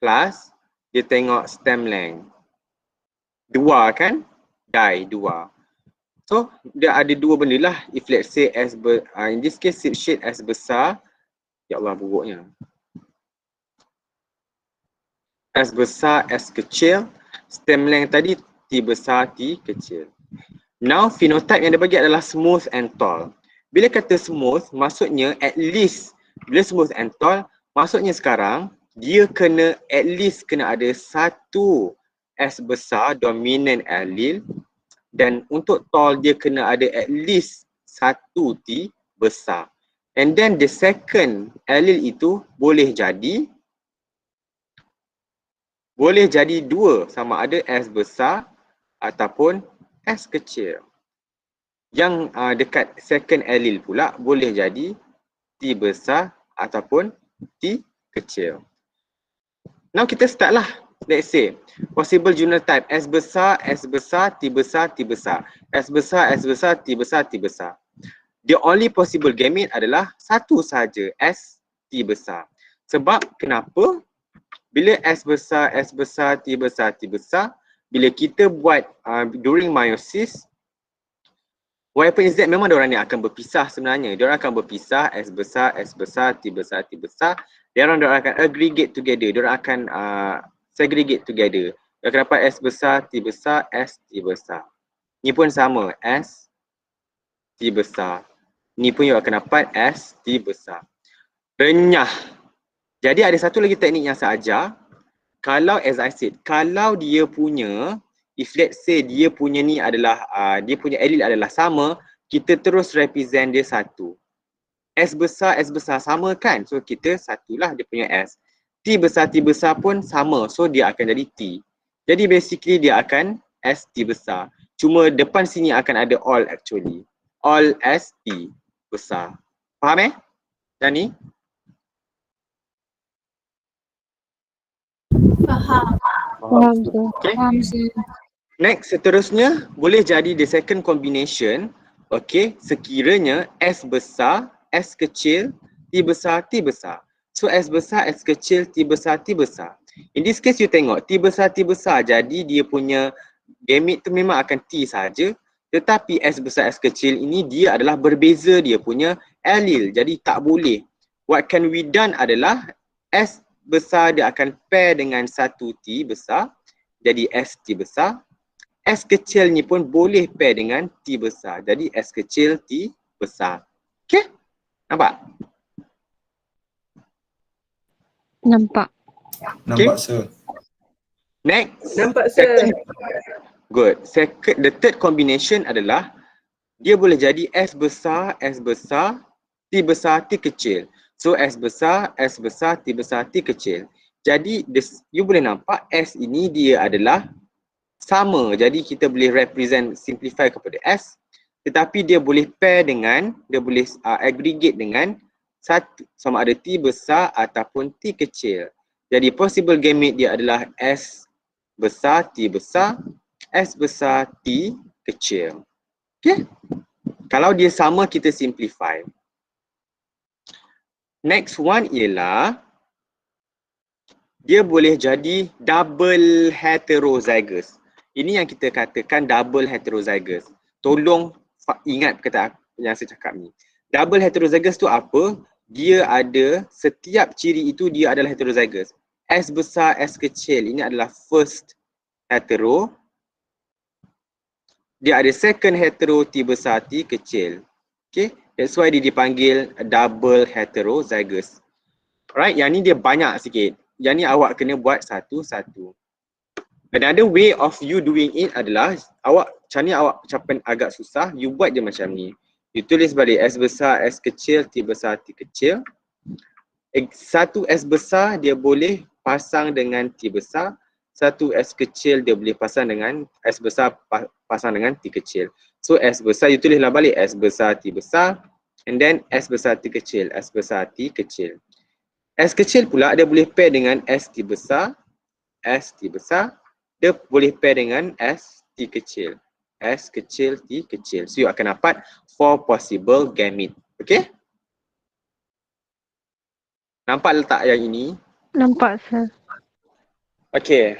plus dia tengok stem length. Dua kan? Dua. So dia ada dua benda lah. If let's say in this case seed shape S besar. Ya Allah buruknya. S besar, S kecil. Stem length tadi T besar, T kecil. Now phenotype yang dia bagi adalah smooth and tall. Bila kata smooth, maksudnya at least, bila smooth and tall, maksudnya sekarang dia kena at least kena ada satu S besar dominant allele, dan untuk tall dia kena ada at least satu T besar. And then the second allele itu boleh jadi dua, sama ada S besar ataupun S kecil. Yang dekat second allele pula boleh jadi T besar ataupun T kecil. Now kita start lah. Let's say possible genotype S besar, S besar, T besar, T besar. S besar, S besar, T besar, T besar. The only possible gamete adalah satu saja, S T besar. Sebab kenapa? Bila S besar, S besar, T besar, T besar, bila kita buat during meiosis, what happen is that memang diorang ni akan berpisah sebenarnya. Diorang akan berpisah S besar, S besar, T besar, T besar. Diorang akan aggregate together. Diorang akan segregate together. Diorang akan dapat S besar, T besar, S, T besar. Ni pun sama, S, T besar. Ni pun you akan dapat S, T besar. Renyah. Jadi ada satu lagi teknik yang saya ajar. Kalau as I said, kalau dia punya, if let's say dia punya ni adalah, dia punya allele adalah sama, kita terus represent dia satu. S besar sama kan? So kita satulah dia punya S. T besar pun sama. So dia akan jadi T. Jadi basically dia akan S T besar. Cuma depan sini akan ada all actually. All S T besar. Faham Dan ni? Faham. Faham tu. Okay. Faham sir. Next, seterusnya boleh jadi the second combination. Okay, sekiranya S besar, S kecil, T besar, T besar. So S besar, S kecil, T besar, T besar. In this case you tengok T besar, jadi dia punya gamete tu memang akan T saja. Tetapi S besar, S kecil ini dia adalah berbeza dia punya allele. Jadi tak boleh. What can we done adalah S besar dia akan pair dengan satu T besar. Jadi S T besar. S kecil ni pun boleh pair dengan T besar. Jadi S kecil T besar. Okay? Nampak? Nampak. Nampak sir. Next. Nampak sir. Good. The third combination adalah dia boleh jadi S besar, T besar, T kecil. So S besar, T besar, T kecil. Jadi you boleh nampak S ini dia adalah sama. Jadi kita boleh represent, simplify kepada S. Tetapi dia boleh pair dengan, dia boleh aggregate dengan satu, sama ada T besar ataupun T kecil. Jadi possible gamete dia adalah S besar, T besar, S besar, T kecil. Okay? Kalau dia sama kita simplify. Next one ialah dia boleh jadi double heterozygous. Ini yang kita katakan double heterozygous. Tolong ingat perkataan yang saya cakap ni. Double heterozygous tu apa? Dia ada setiap ciri itu dia adalah heterozygous. S besar, S kecil ini adalah first hetero. Dia ada second hetero, T besar, T kecil. Okay, that's why dia dipanggil double heterozygous. Alright, yang ni dia banyak sikit. Yang ni awak kena buat satu-satu. Another way of you doing it adalah macam ni awak ucapan agak susah, you buat je macam ni. You tulis balik S besar, S kecil, T besar, T kecil. Satu S besar dia boleh pasang dengan T besar. Satu S kecil dia boleh pasang dengan S besar pasang dengan T kecil. So S besar you tulislah balik S besar T besar and then S besar T kecil, S besar T kecil. S kecil pula dia boleh pair dengan S T besar, S T besar. Dia boleh pair dengan S T kecil, S kecil T kecil. So you akan dapat 4 possible gamete. Okay? Nampak letak yang ini? Nampak sir. Okay,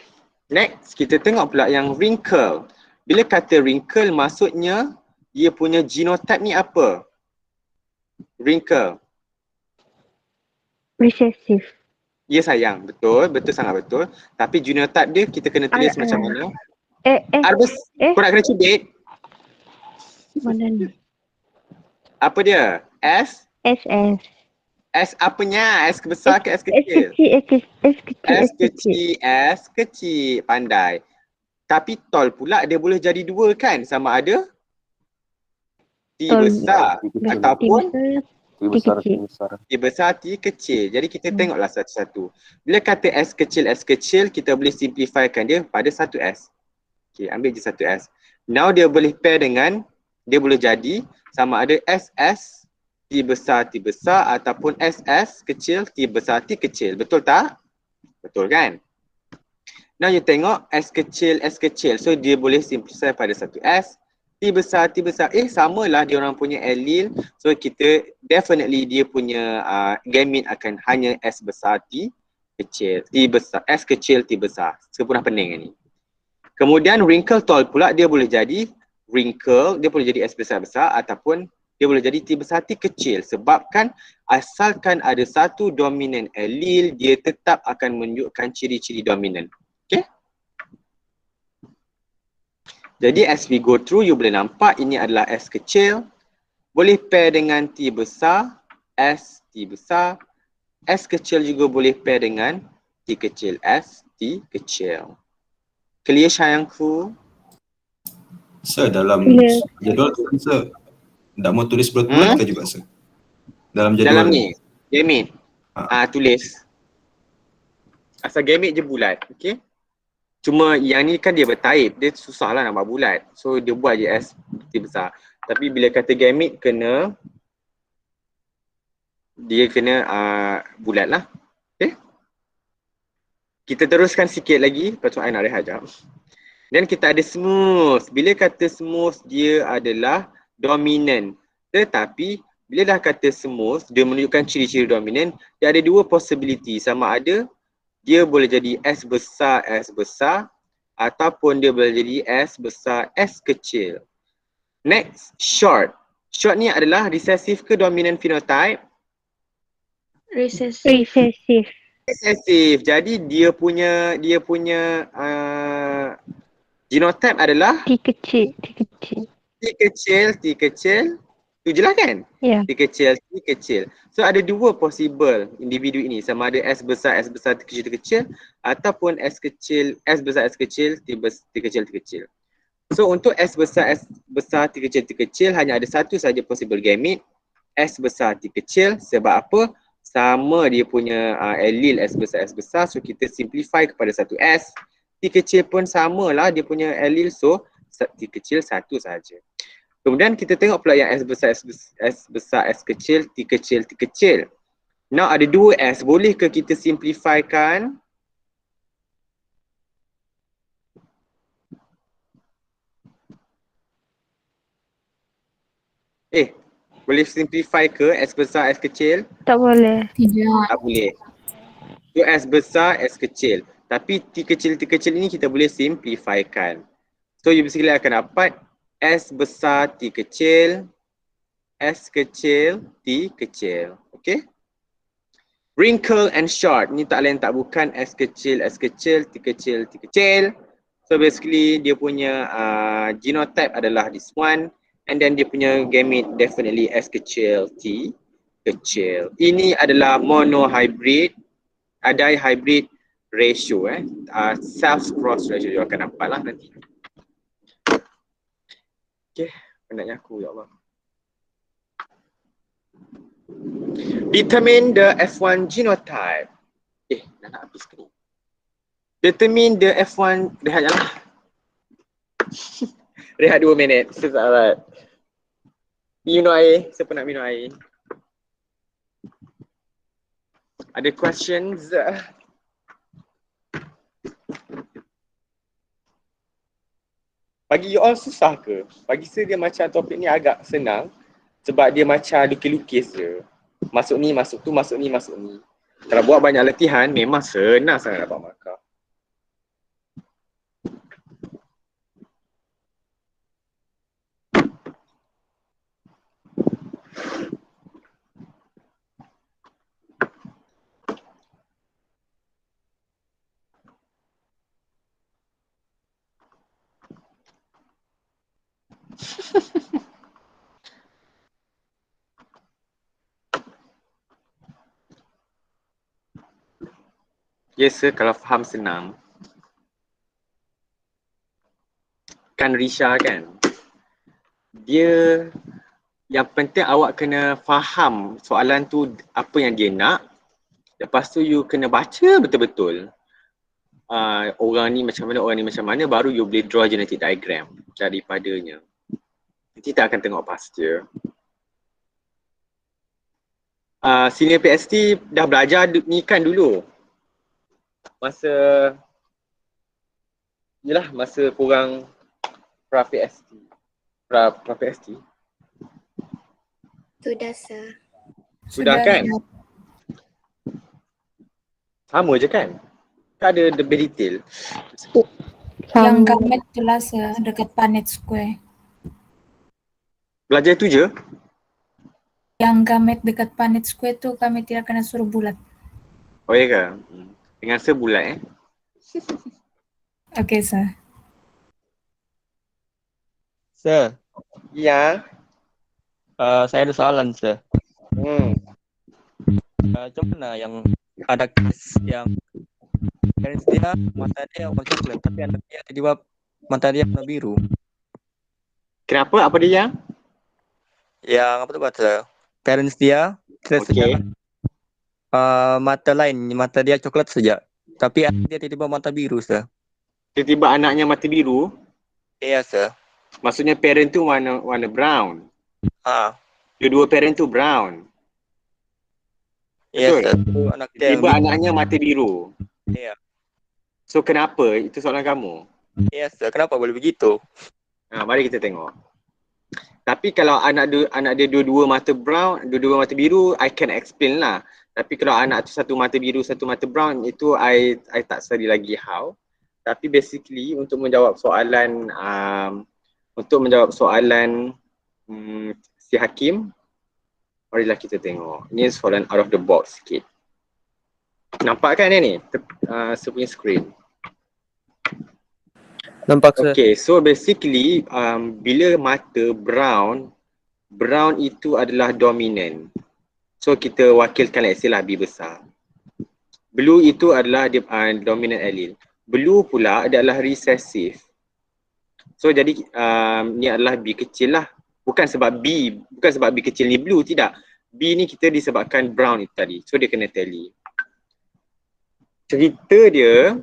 next kita tengok pula yang wrinkle. Bila kata wrinkle maksudnya dia punya genotype ni apa? Wrinkle. Recessive. Ya sayang, betul, betul sangat betul. Tapi genotype dia kita kena tulis macam mana? Kau nak kena cubit? Mana ni? Apa dia? S? SS. S apanya? S besar ke S kecil? S kecil. Pandai. Tapi tall pula dia boleh jadi dua kan? Sama ada T besar ataupun T besar, T besar. T besar, T kecil. Jadi kita tengoklah satu-satu. Bila kata S kecil, kita boleh simplifikan dia pada satu S. Okay, ambil je satu S. Now dia boleh pair dengan, dia boleh jadi sama ada SS T besar ataupun SS kecil T besar T kecil. Betul tak? Betul kan? Now you tengok S kecil. So dia boleh simplify pada satu S. T besar. Samalah dia orang punya allele. So kita definitely dia punya gamete akan hanya S besar T kecil. T besar, S kecil T besar. Sempurna pening ni. Kemudian wrinkle tall pula dia boleh jadi wrinkle, dia boleh jadi S besar ataupun dia boleh jadi T besar T kecil. Sebabkan asalkan ada satu dominant allele, dia tetap akan menunjukkan ciri-ciri dominan. Okay? Jadi as we go through, you boleh nampak ini adalah S kecil. Boleh pair dengan T besar, S T besar. S kecil juga boleh pair dengan T kecil, S T kecil. Clear sayangku? Sir, dalam Clear. jadual tu sir, tak mau tulis bulat-bulat ke juga sir? Dalam jadual Dalam ni, gamete. Tulis. Asal gamete je bulat, okay? Cuma yang ni kan dia bertaip, dia susah lah nak buat bulat. So dia buat je S T besar. Tapi bila kata gamete dia kena bulat lah. Okay? Kita teruskan sikit lagi, lepas tu I nak rehat sekejap. Dan kita ada smooth. Bila kata smooth, dia adalah dominant. Tetapi bila dah kata smooth, dia menunjukkan ciri-ciri dominant, dia ada dua possibility. Sama ada dia boleh jadi S besar ataupun dia boleh jadi S besar S kecil. Next, short. Short ni adalah recessive ke dominant phenotype? Recessive. Recessive. Jadi dia punya genotype adalah T kecil. T kecil. Tu je lah kan? Ya. T kecil. So ada dua possible individu ini. Sama ada S besar, T kecil ataupun S besar, T kecil. So untuk S besar, T kecil hanya ada satu saja possible gamete. S besar, T kecil. Sebab apa? Sama dia punya allele S besar. So kita simplify kepada satu S. T kecil pun samalah dia punya allele. So T kecil satu saja. Kemudian kita tengok pula yang S besar, S kecil, T kecil. Now ada dua S. Bolehkah kita simplifikan? Boleh simplify ke S besar, S kecil? Tak boleh. Tidak. Tak boleh. So S besar, S kecil. Tapi T kecil ini kita boleh simplifikan. So you basically akan dapat S besar, T kecil, S kecil, T kecil. Okay? Wrinkle and short. Ni tak lain tak bukan S kecil, T kecil. So basically dia punya genotype adalah this one. And then dia punya gamete definitely S kecil, T kecil. Ini adalah monohybrid, dihybrid ratio. Self-cross ratio. You akan nampak lah nanti. Okay, penatnya aku, ya Allah. Determine the F1 genotype. Dah nak habis ke ni? Determine the F1, rehat je lah. Rehat 2 minit, sahabat. Minum air, siapa nak minum air? Ada questions? Bagi you all susah ke? Bagi saya dia macam topik ni agak senang sebab dia macam lukis-lukis je. Masuk ni, masuk tu, masuk ni, masuk ni. Kalau buat banyak latihan memang senang sangat dapat markah. Yes sir, kalau faham senang. Kan Risha kan? Dia yang penting awak kena faham soalan tu apa yang dia nak. Lepas tu you kena baca betul-betul. Orang ni macam mana, baru you boleh draw genetic diagram daripadanya. Nanti kita akan tengok pasture. senior PhD dah belajar ni kan dulu. Masa korang pra-PhD. Pra-PhD. Sudah, sir. Sudah kan? Sama je kan? Tak ada lebih detail. Yang Sama. gamet tu lah sir, dekat Punnett Square. Belajar tu je? Yang gamet dekat Punnett Square tu kami tidak kena suruh bulat. Oh ya ke? Dengan sebulat Okay sir. Sir, Ya. saya ada soalan, Sir. Macam mana yang ada kes yang parents dia mata dia warna coklat tapi anak dia tiba-tiba mata dia warna biru. Kenapa? Apa dia yang? Yang apa tu kata? Parents dia Okey. mata dia coklat saja. Tapi anak dia tiba-tiba mata biru, Sir. Tiba-tiba anaknya mata biru, Iya, Sir. maksudnya parent tu warna brown. Dua parent tu brown. Iya, Betul? Sir. Tu anak dia yang Tiba anaknya mata biru. Iya. So kenapa? Itu soalan kamu. Iya, Sir. Kenapa boleh begitu? Mari kita tengok. Tapi kalau anak dia dua-dua mata brown, dua-dua mata biru, I can explain lah. Tapi kalau anak tu satu mata biru, satu mata brown, itu I tak study lagi how. Tapi basically untuk menjawab soalan si Hakim, marilah kita tengok. Ni soalan out of the box sikit. Nampak kan ni? Saya punya screen. Nampak sir. Okay, so basically bila mata brown itu adalah dominant. So kita wakilkan let's say lah B besar. Blue itu adalah dominant allele. Blue pula adalah recessive. So jadi ni adalah B kecil lah. Bukan sebab B kecil ni blue, tidak. B ni kita disebabkan brown itu tadi. So dia kena tally. Cerita dia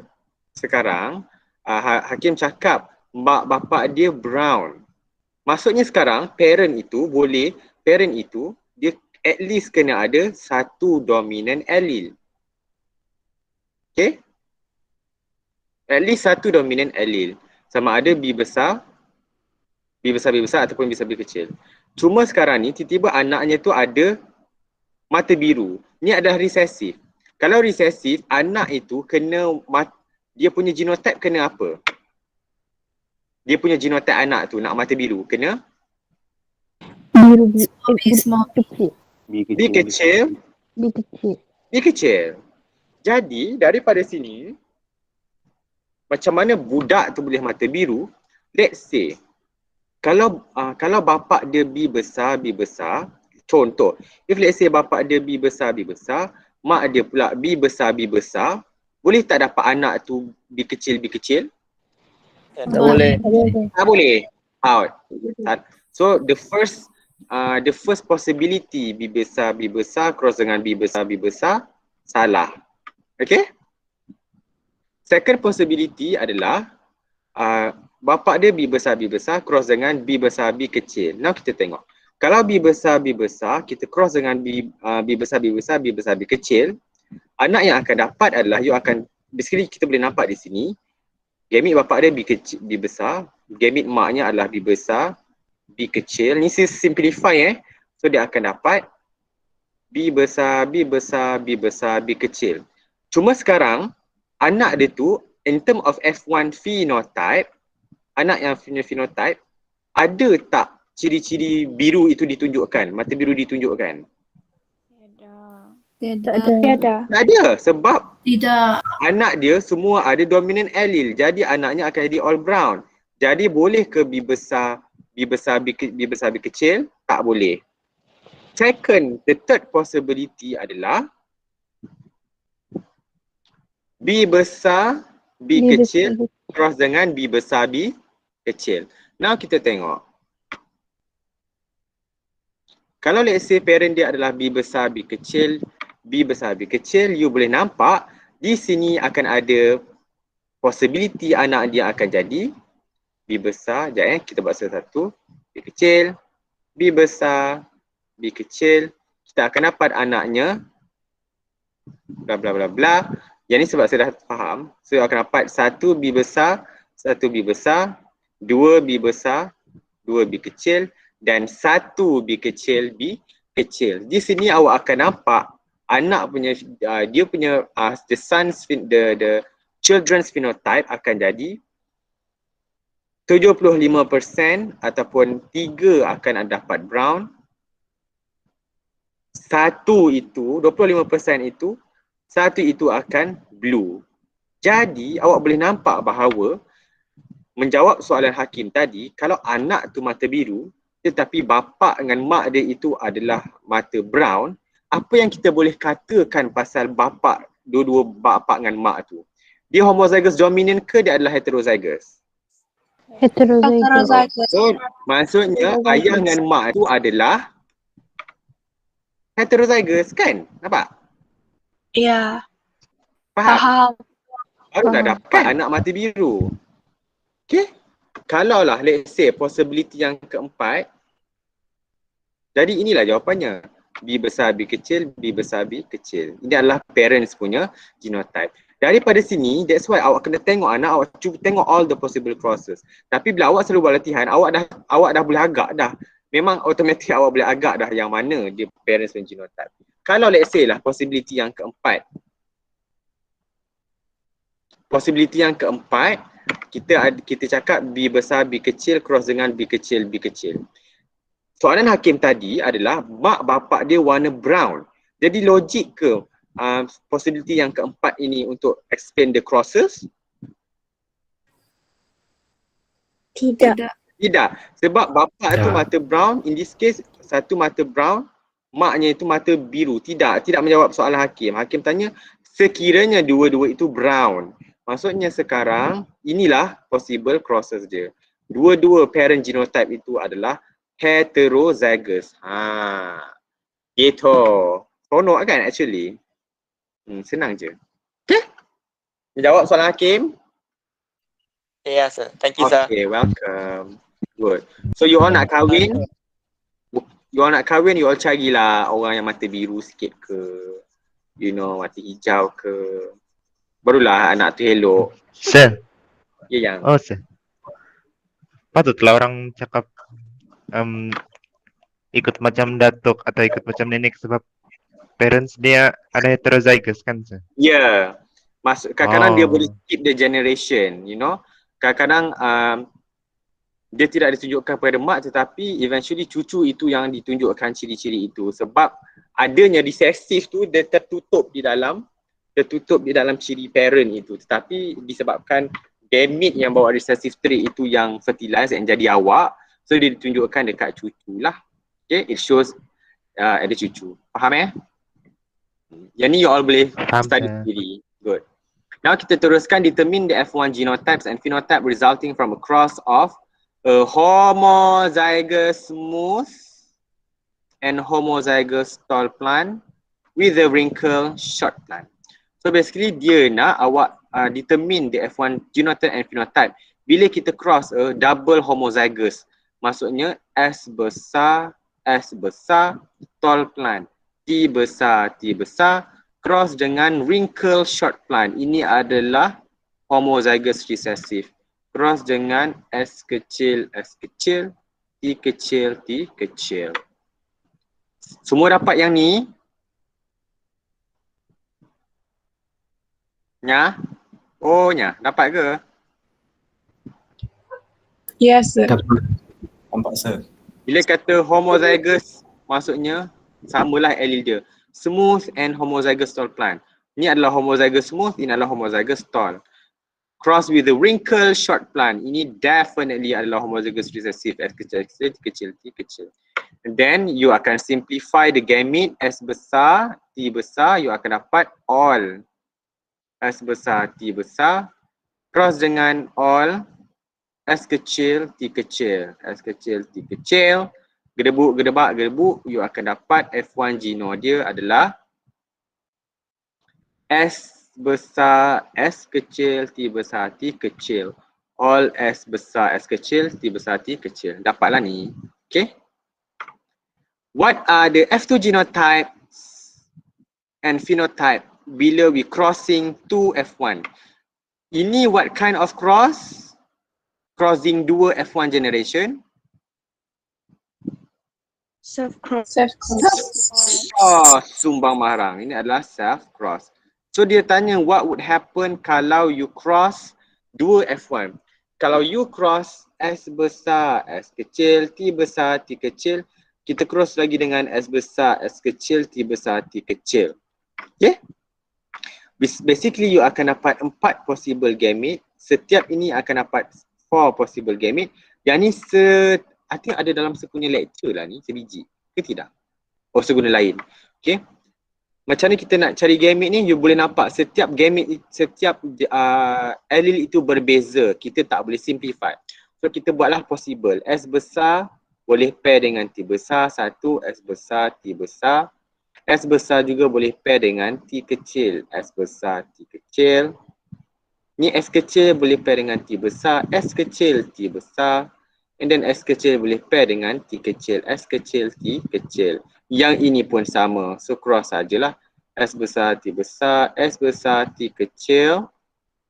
sekarang Hakim cakap mak bapak dia brown. Maksudnya sekarang parent itu dia at least kena ada satu dominant allele. Okay? At least satu dominant allele. Sama ada B besar ataupun B kecil. Cuma sekarang ni tiba-tiba anaknya tu ada mata biru. Ni adalah recessive. Kalau recessive, anak itu kena dia punya genotype kena apa? Dia punya genotype anak tu nak mata biru kena Biru Small. kecil. B kecil. B kecil. B kecil. Jadi daripada sini macam mana budak tu boleh mata biru? Let's say kalau bapak dia B besar, contoh, if let's say bapak dia B besar, mak dia pula B besar, boleh tak dapat anak tu B kecil? Tak boleh. Tak boleh. Out. So the first possibility B besar cross dengan B besar salah. Okay? Second possibility adalah bapak dia B besar cross dengan B kecil. Now kita tengok. Kalau B besar kita cross dengan B besar kecil, anak yang akan dapat adalah basically kita boleh nampak di sini gamit bapak dia B besar, gamit maknya adalah B besar, B kecil. Ni simplify so dia akan dapat B besar, B kecil. Cuma sekarang anak dia tu in term of F1 phenotype, anak yang punya phenotype ada tak ciri-ciri biru itu ditunjukkan, mata biru ditunjukkan? Tiada. Tak ada sebab Tidak. anak dia semua ada dominant allele. Jadi anaknya akan jadi all brown. Jadi boleh ke B besar, B kecil? Tak boleh. Second, the third possibility adalah B besar, B kecil cross dengan B besar, B kecil. Now kita tengok. Kalau let's say parent dia adalah B besar, B kecil, you boleh nampak di sini akan ada possibility anak dia akan jadi B besar, kita buat satu, B kecil, B besar, B kecil. kita akan dapat anaknya bla bla bla bla. Yang ni sebab saya dah faham. So akan dapat 1B besar, 1B besar, 2B besar, 2B kecil dan 1B kecil, B kecil. Di sini awak akan nampak anak punya dia punya the children's phenotype akan jadi 75% ataupun 3 akan dapat brown. 1 itu, 25% itu, 1 itu akan blue. Jadi awak boleh nampak bahawa menjawab soalan Hakim tadi, kalau anak tu mata biru tetapi bapa dengan mak dia itu adalah mata brown, apa yang kita boleh katakan pasal bapa, dua-dua bapa dengan mak tu? Dia homozygous dominant ke dia adalah heterozygous? Heterozygous. So maksudnya ayah dengan mak tu adalah heterozygous kan? Nampak? Ya, Faham? paham. Baru dah Faham. dapat anak mata biru. Okay? Kalaulah let's say possibility yang keempat, jadi inilah jawapannya. B besar B kecil, B besar B kecil. Ini adalah parents punya genotype. Daripada sini, that's why awak kena tengok anak, awak cuba tengok all the possible crosses. Tapi bila awak selalu buat latihan, awak dah boleh agak dah. Memang automatik awak boleh agak dah yang mana dia parents punya genotype. Kalau let's say lah possibility yang keempat. Possibility yang keempat, kita cakap B besar B kecil cross dengan B kecil B kecil. Soalan Hakim tadi adalah mak bapak dia warna brown. Jadi logik ke possibility yang keempat ini untuk explain the crosses? Tidak. Tidak. Sebab bapak tu mata brown, in this case satu mata brown, maknya itu mata biru. Tidak menjawab soalan Hakim. Hakim tanya sekiranya dua-dua itu brown. Maksudnya sekarang inilah possible crosses dia. Dua-dua parent genotype itu adalah heterozygous. Gitu. Seronok kan actually? Senang je. Okay? Jawab soalan Hakim? Yes, sir. Thank you, sir. Okay, welcome. Good. So you all nak kahwin? You all nak kahwin, you all carilah orang yang mata biru sikit ke, you know, mata hijau ke. Barulah anak tu elok. Sir. Ya yang. Oh, sir. Patutlah orang cakap ikut macam datuk atau ikut macam nenek sebab parents dia ada heterozygous kan, sir? Ya. Kadang-kadang dia boleh skip the generation, you know. Kadang-kadang dia tidak ditunjukkan pada mak tetapi eventually cucu itu yang ditunjukkan ciri-ciri itu. Sebab adanya recessive tu dia tertutup di dalam ciri parent itu. Tetapi disebabkan gamete yang bawa recessive trait itu yang fertilize yang jadi awak, so dia ditunjukkan dekat cucu lah. Okay, it shows ada cucu. Faham Yang ni you all boleh study sendiri. Good. Now kita teruskan determine the F1 genotypes and phenotype resulting from a cross of a homozygous smooth and homozygous tall plant with a wrinkle short plant. So basically dia nak awak determine the F1 genotype and phenotype bila kita cross a double homozygous. Maksudnya S besar, tall plant, T besar, cross dengan wrinkle short plant. Ini adalah homozygous recessive. Cross dengan S kecil, T kecil. Semua dapat yang ni? Nya? Oh, nya. Dapat ke? Yes, sir. Nampak, sir. Bila kata homozygous, maksudnya samalah allele dia. Smooth and homozygous tall plant. Ini adalah homozygous smooth, ini adalah homozygous tall. Cross with the wrinkle short plant. Ini definitely adalah homozygous recessive. S kecil, T kecil. And then you akan simplify the gamete S besar, T besar, you akan dapat all. S besar, T besar, cross dengan all, S kecil, T kecil, gedebuk, you akan dapat F1 geno dia adalah S besar, S kecil, T besar, T kecil, all S besar, S kecil, T besar, T kecil. Dapatlah ni, okay? What are the F2 genotypes and phenotype bila we crossing 2F1? Ini what kind of cross? Crossing dua F1 generation. Self-cross. Oh, sumbang marang. Ini adalah self-cross. So dia tanya what would happen kalau you cross dua F1. Kalau you cross S besar, S kecil, T besar, T kecil, kita cross lagi dengan S besar, S kecil, T besar, T kecil. Okay? Basically you akan dapat 4 possible gamete. Setiap ini akan dapat 4 possible gamete. Yang ni I think ada dalam sepunya lecture lah ni, sebiji. Ke tidak? Oh, seguna lain. Okay. Macam ni kita nak cari gamete ni, you boleh nampak setiap gamete, setiap allele itu berbeza. Kita tak boleh simplify. So kita buatlah possible. S besar boleh pair dengan T besar, 1, S besar, T besar. S besar juga boleh pair dengan T kecil, S besar, T kecil. Ni S kecil boleh pair dengan T besar, S kecil, T besar. And then S kecil boleh pair dengan T kecil, S kecil, T kecil. Yang ini pun sama. So cross sajalah. S besar, T besar, S besar, T kecil,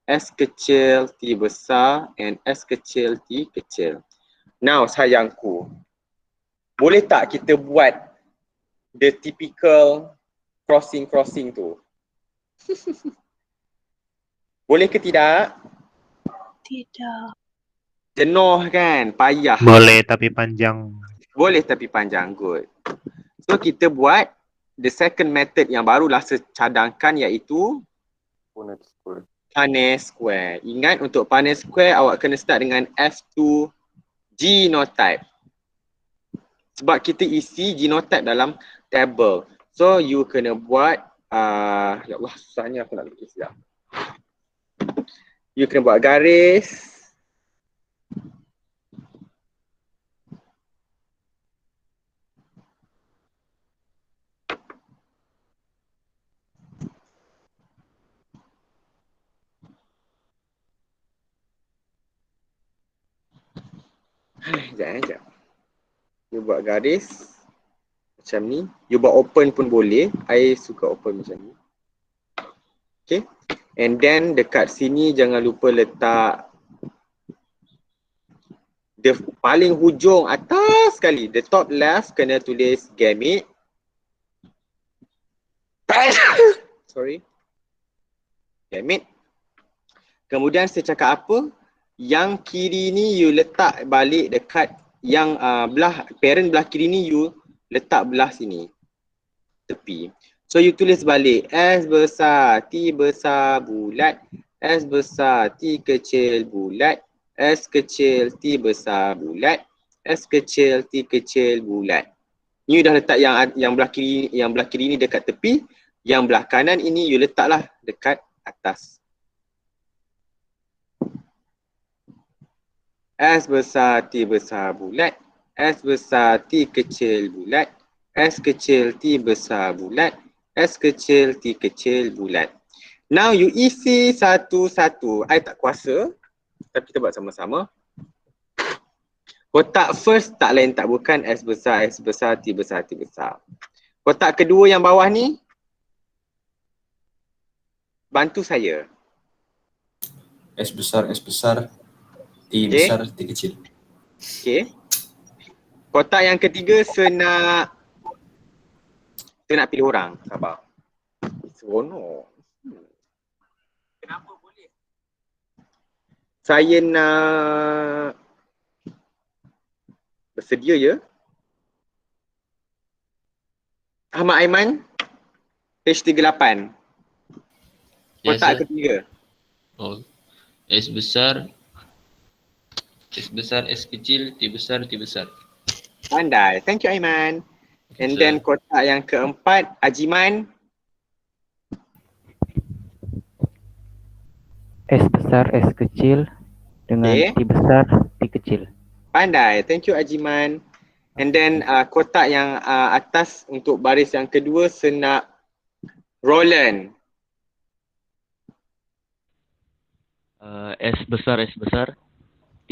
S kecil, T besar and S kecil, T kecil. Now sayangku, boleh tak kita buat the typical crossing tu? Boleh ke tidak? Tidak. Jenuh kan? Payah. Boleh tapi panjang. Boleh tapi panjang. Good. So kita buat the second method yang barulah secadangkan iaitu Punnett square. Ingat untuk Punnett square awak kena start dengan F2 genotype. Sebab kita isi genotype dalam table. So you kena buat ya Allah susahnya aku nak lukis sekejap. You kena buat garis. Sekejap. You buat garis macam ni. You buat open pun boleh. I suka open macam ni. Okay. And then dekat sini jangan lupa letak the paling hujung atas sekali. The top left kena tulis gamete. Sorry. Gamete. Kemudian saya cakap apa? Yang kiri ni you letak balik dekat yang parent belah kiri ni you letak belah sini. Tepi. So you tulis balik S besar, T besar bulat, S besar, T kecil bulat, S kecil, T besar bulat, S kecil, T kecil bulat. You dah letak yang belah kiri ni dekat tepi, yang belah kanan ini you letaklah dekat atas. S besar, T besar bulat, S besar, T kecil bulat, S kecil, T besar bulat, S kecil, T kecil bulat. Now you isi satu-satu. I tak kuasa, tapi kita buat sama-sama. Kotak first tak lain tak bukan S besar, T besar, T besar. Kotak kedua yang bawah ni, bantu saya. S besar, T besar, T kecil. Okay. Kotak yang ketiga saya nak pilih orang. Sabar. Seronok. Kenapa boleh? Saya nak bersedia ya. Ahmad Aiman, page 38. Kotak ketiga. Oh. S besar, S kecil, T besar, T besar. Pandai. Thank you Aiman. And then kotak yang keempat, Ajiman. S besar, S kecil dengan T besar, T kecil. Pandai. Thank you Ajiman. And then kotak yang atas untuk baris yang kedua, senak Roland. S besar, T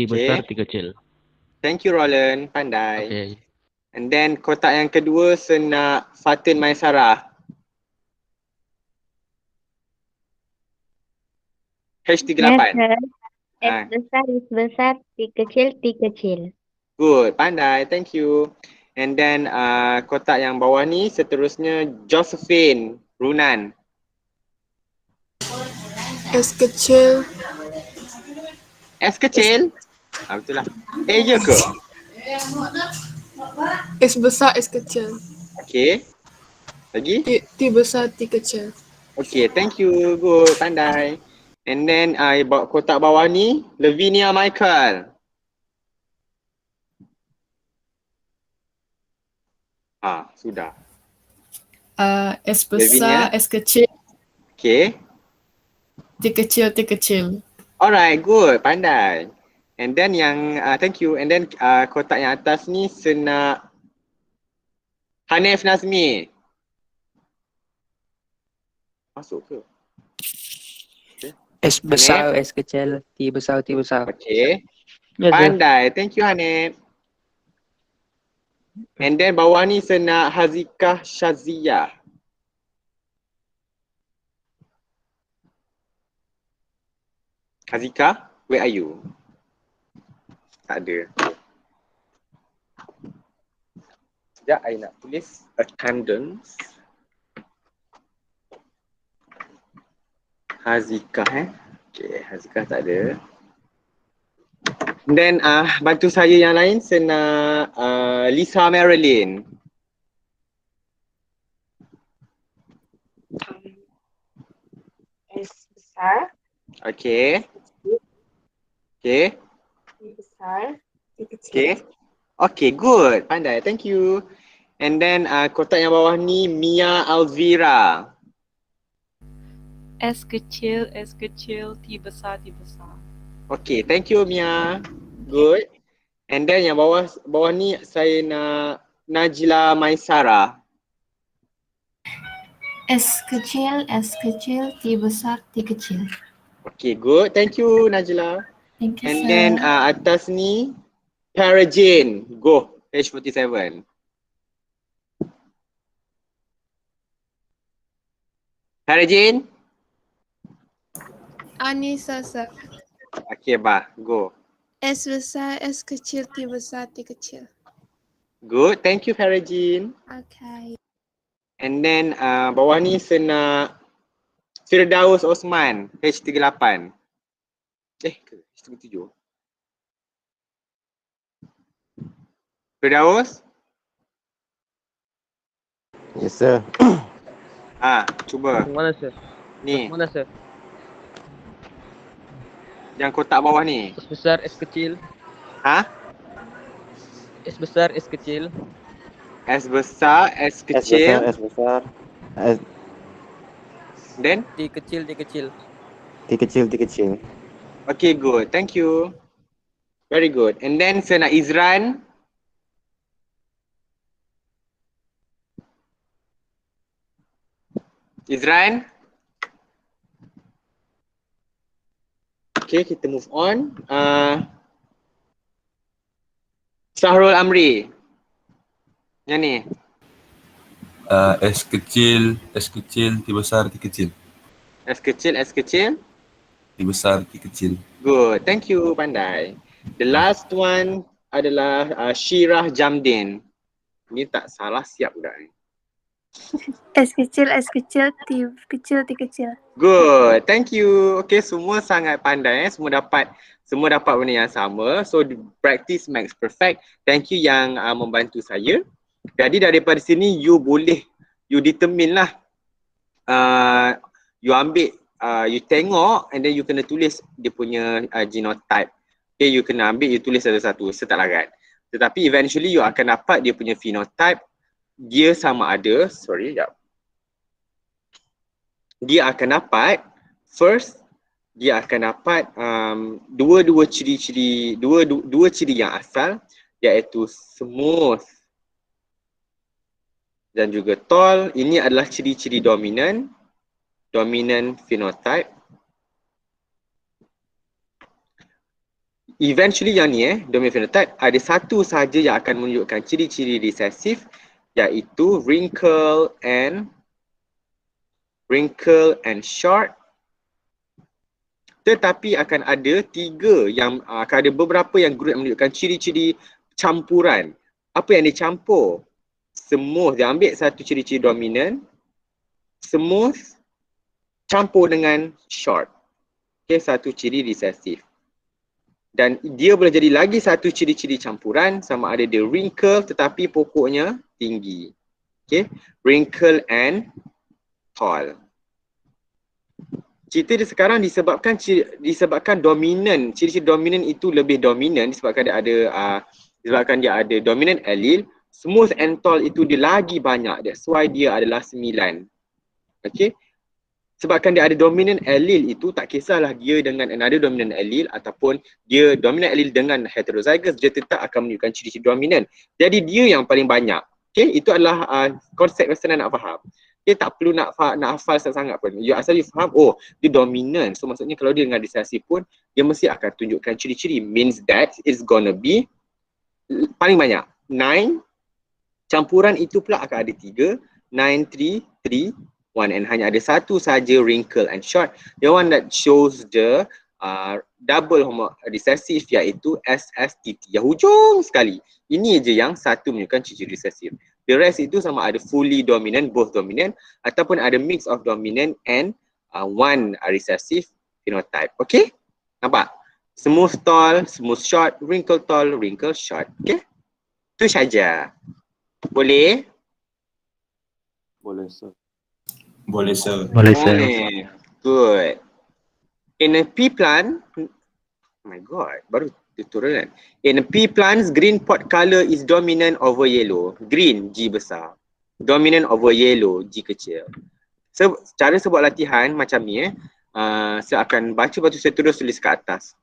besar, T kecil. Thank you Roland. Pandai. Okay. And then kotak yang kedua senak Fatin Maisarah. H38. S besar, T kecil. Good, pandai. Thank you. And then kotak yang bawah ni seterusnya Josephine Runan. S kecil. S kecil? Betul lah. Ya ke? S besar, S kecil. Okay. Lagi? T besar, T kecil. Okay, thank you. Good, pandai. And then kotak bawah ni Lavinia Michael. Sudah. S besar, Lavinia. S kecil, Okay. T kecil. Alright, good. Pandai. And then yang, thank you. And then kotak yang atas ni senak Hanif Nazmi. Masuk ke? S besar, S kecil, T besar, T besar. Okay. Ya, sir. Pandai. Thank you, Hanif. And then bawah ni senak Hazikah Shazia. Hazikah, where are you? Tak ada. Sekejap, I nak tulis attendance. Hazikah Okay, Hazikah tak ada. Then bantu saya yang lain senak Lisa Marilyn. S besar, Okay. Okay. T besar, T kecil. Okay. Okay, good. Pandai. Thank you. And then kotak yang bawah ni Mia Alvira. S kecil, T besar. Okay, thank you Mia. Good. And then yang bawah ni saya nak Najla Maisara. S kecil, T besar, T kecil. Okay, good. Thank you Najla. Thank you, And sir. then atas ni Tara Jane. Go. Page 47. Tara Jane. Anissa, sir. Okay, go. S besar, S kecil, T besar, T kecil. Good. Thank you Farajin. Okay. And then bawah ni senak Firdaus Osman, H38. H37. Firdaus? Yes, sir. Cuba. Mana, sir? Ni, Mana, sir? yang kotak bawah ni. S besar, S kecil. S besar, S kecil. S besar, S kecil. S besar. Then? T kecil, T kecil. T kecil. Okay, good. Thank you. Very good. And then saya nak Izran. Izran. Okay, kita move on. Sahrul Amri. Yang ni. S kecil, T besar, T kecil. S kecil. T besar, T kecil. Good. Thank you, pandai. The last one adalah Syirah Jamdin. Ni tak salah siap budak ni. S kecil, T kecil. Good. Thank you. Okay, semua sangat pandai. Semua dapat benda yang sama. So practice makes perfect. Thank you yang membantu saya. Jadi daripada sini you determine lah. You ambil, you tengok and then you kena tulis dia punya genotype. Okay, you kena ambil, you tulis satu-satu. Saya tak larat. Tetapi eventually you akan dapat dia punya phenotype. Dia sama ada, dia akan dapat, first, dia akan dapat dua ciri yang asal, iaitu smooth dan juga tall. Ini adalah ciri-ciri dominant phenotype. eventually yang ni domain phenotype ada satu sahaja yang akan menunjukkan ciri-ciri resesif, iaitu wrinkle and short. Tetapi akan ada akan ada beberapa yang group yang menunjukkan ciri-ciri campuran. Apa yang dicampur? Smooth, dia ambil satu ciri-ciri dominan, smooth campur dengan short. Okay, satu ciri resesif. Dan dia boleh jadi lagi satu ciri-ciri campuran, sama ada dia wrinkle tetapi pokoknya tinggi. Okay, wrinkle and tall. Cerita dia sekarang disebabkan dominan, ciri-ciri dominan itu lebih dominan disebabkan dia ada dominant allele. Smooth and tall itu dia lagi banyak, that's why dia adalah 9. Okay, sebabkan dia ada dominant allele itu, tak kisahlah dia dengan another dominant allele ataupun dia dominant allele dengan heterozygous, dia tetap akan menunjukkan ciri-ciri dominan. Jadi dia yang paling banyak. Okay, itu adalah konsep yang senang nak faham. Okay, tak perlu nak hafal sangat pun. Asal you faham, oh dia dominant. So maksudnya kalau dia dengan resesif pun, dia mesti akan tunjukkan ciri-ciri. Means that it's gonna be paling banyak 9. Campuran itu pula akan ada 3. 9, 3, 3, 1. And hanya ada satu saja wrinkle and short. The one that shows the double recessive, iaitu SSTT. Yang hujung sekali. Ini je yang satu menunjukkan ciri resesif. The rest itu sama ada fully dominant, both dominant, ataupun ada mix of dominant and one recessive phenotype. Okay? Nampak? Smooth tall, smooth short, wrinkle tall, wrinkle short. Okay? Itu saja. Boleh? Boleh, sir. Boleh, sir. Boleh, sir. Good. In a pea plant, oh my god, baru tutorial kan. In a pea plants, green pot color is dominant over yellow. Green, G besar. Dominant over yellow, G kecil. Cara saya buat latihan macam ni saya akan baca, lepas tu saya terus tulis kat atas.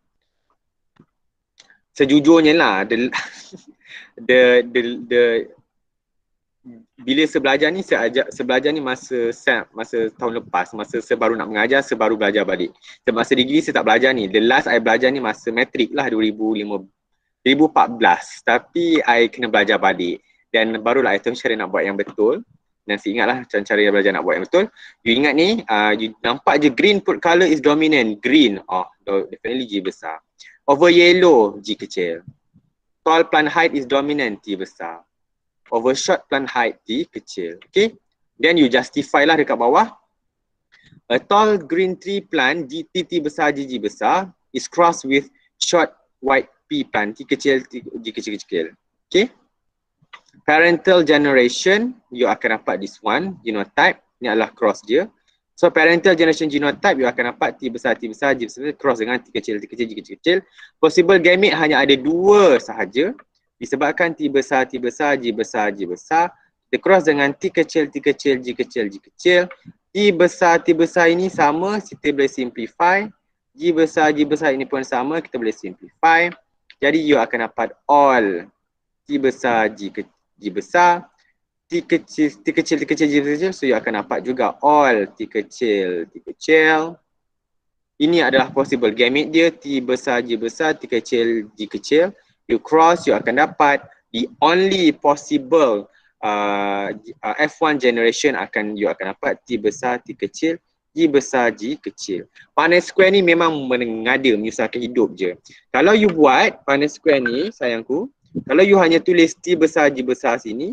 Sejujurnya lah, bila saya belajar ni, saya belajar ni masa tahun lepas, masa saya baru nak mengajar, saya baru belajar balik. Masa degree saya tak belajar ni. The last I belajar ni masa matrik lah 2014. Tapi I kena belajar balik. Dan barulah I tahu cara nak buat yang betul. Dan saya ingatlah cara yang belajar nak buat yang betul. You ingat ni, you nampak je green pot color is dominant. Green, definitely G besar. Over yellow, G kecil. Tall plant height is dominant, T besar. Over short plant height, T kecil. Okay. Then you justify lah dekat bawah. A tall green tree plant, T besar, G besar, is crossed with short white pea plant, T kecil, G kecil. Okay. Parental generation, you akan dapat this one, genotype. Ni adalah cross dia. So parental generation genotype, you akan dapat T besar, G besar, cross dengan T kecil, G kecil. Possible gamete hanya ada 2 sahaja. Disebabkan T besar, G besar, kita cross dengan T kecil, G kecil. T besar ini sama, kita boleh simplify. G besar ini pun sama, kita boleh simplify. Jadi you akan dapat all T besar, G besar, T kecil, G kecil. So you akan dapat juga all T kecil. Ini adalah possible gamete dia, T besar, G kecil, G kecil. You cross, you akan dapat the only possible F1 generation you akan dapat T besar, T kecil, G besar, G kecil. Punnett square ni memang mengada, menyusahkan hidup je. Kalau you buat Punnett square ni, sayangku, kalau you hanya tulis T besar, G besar sini,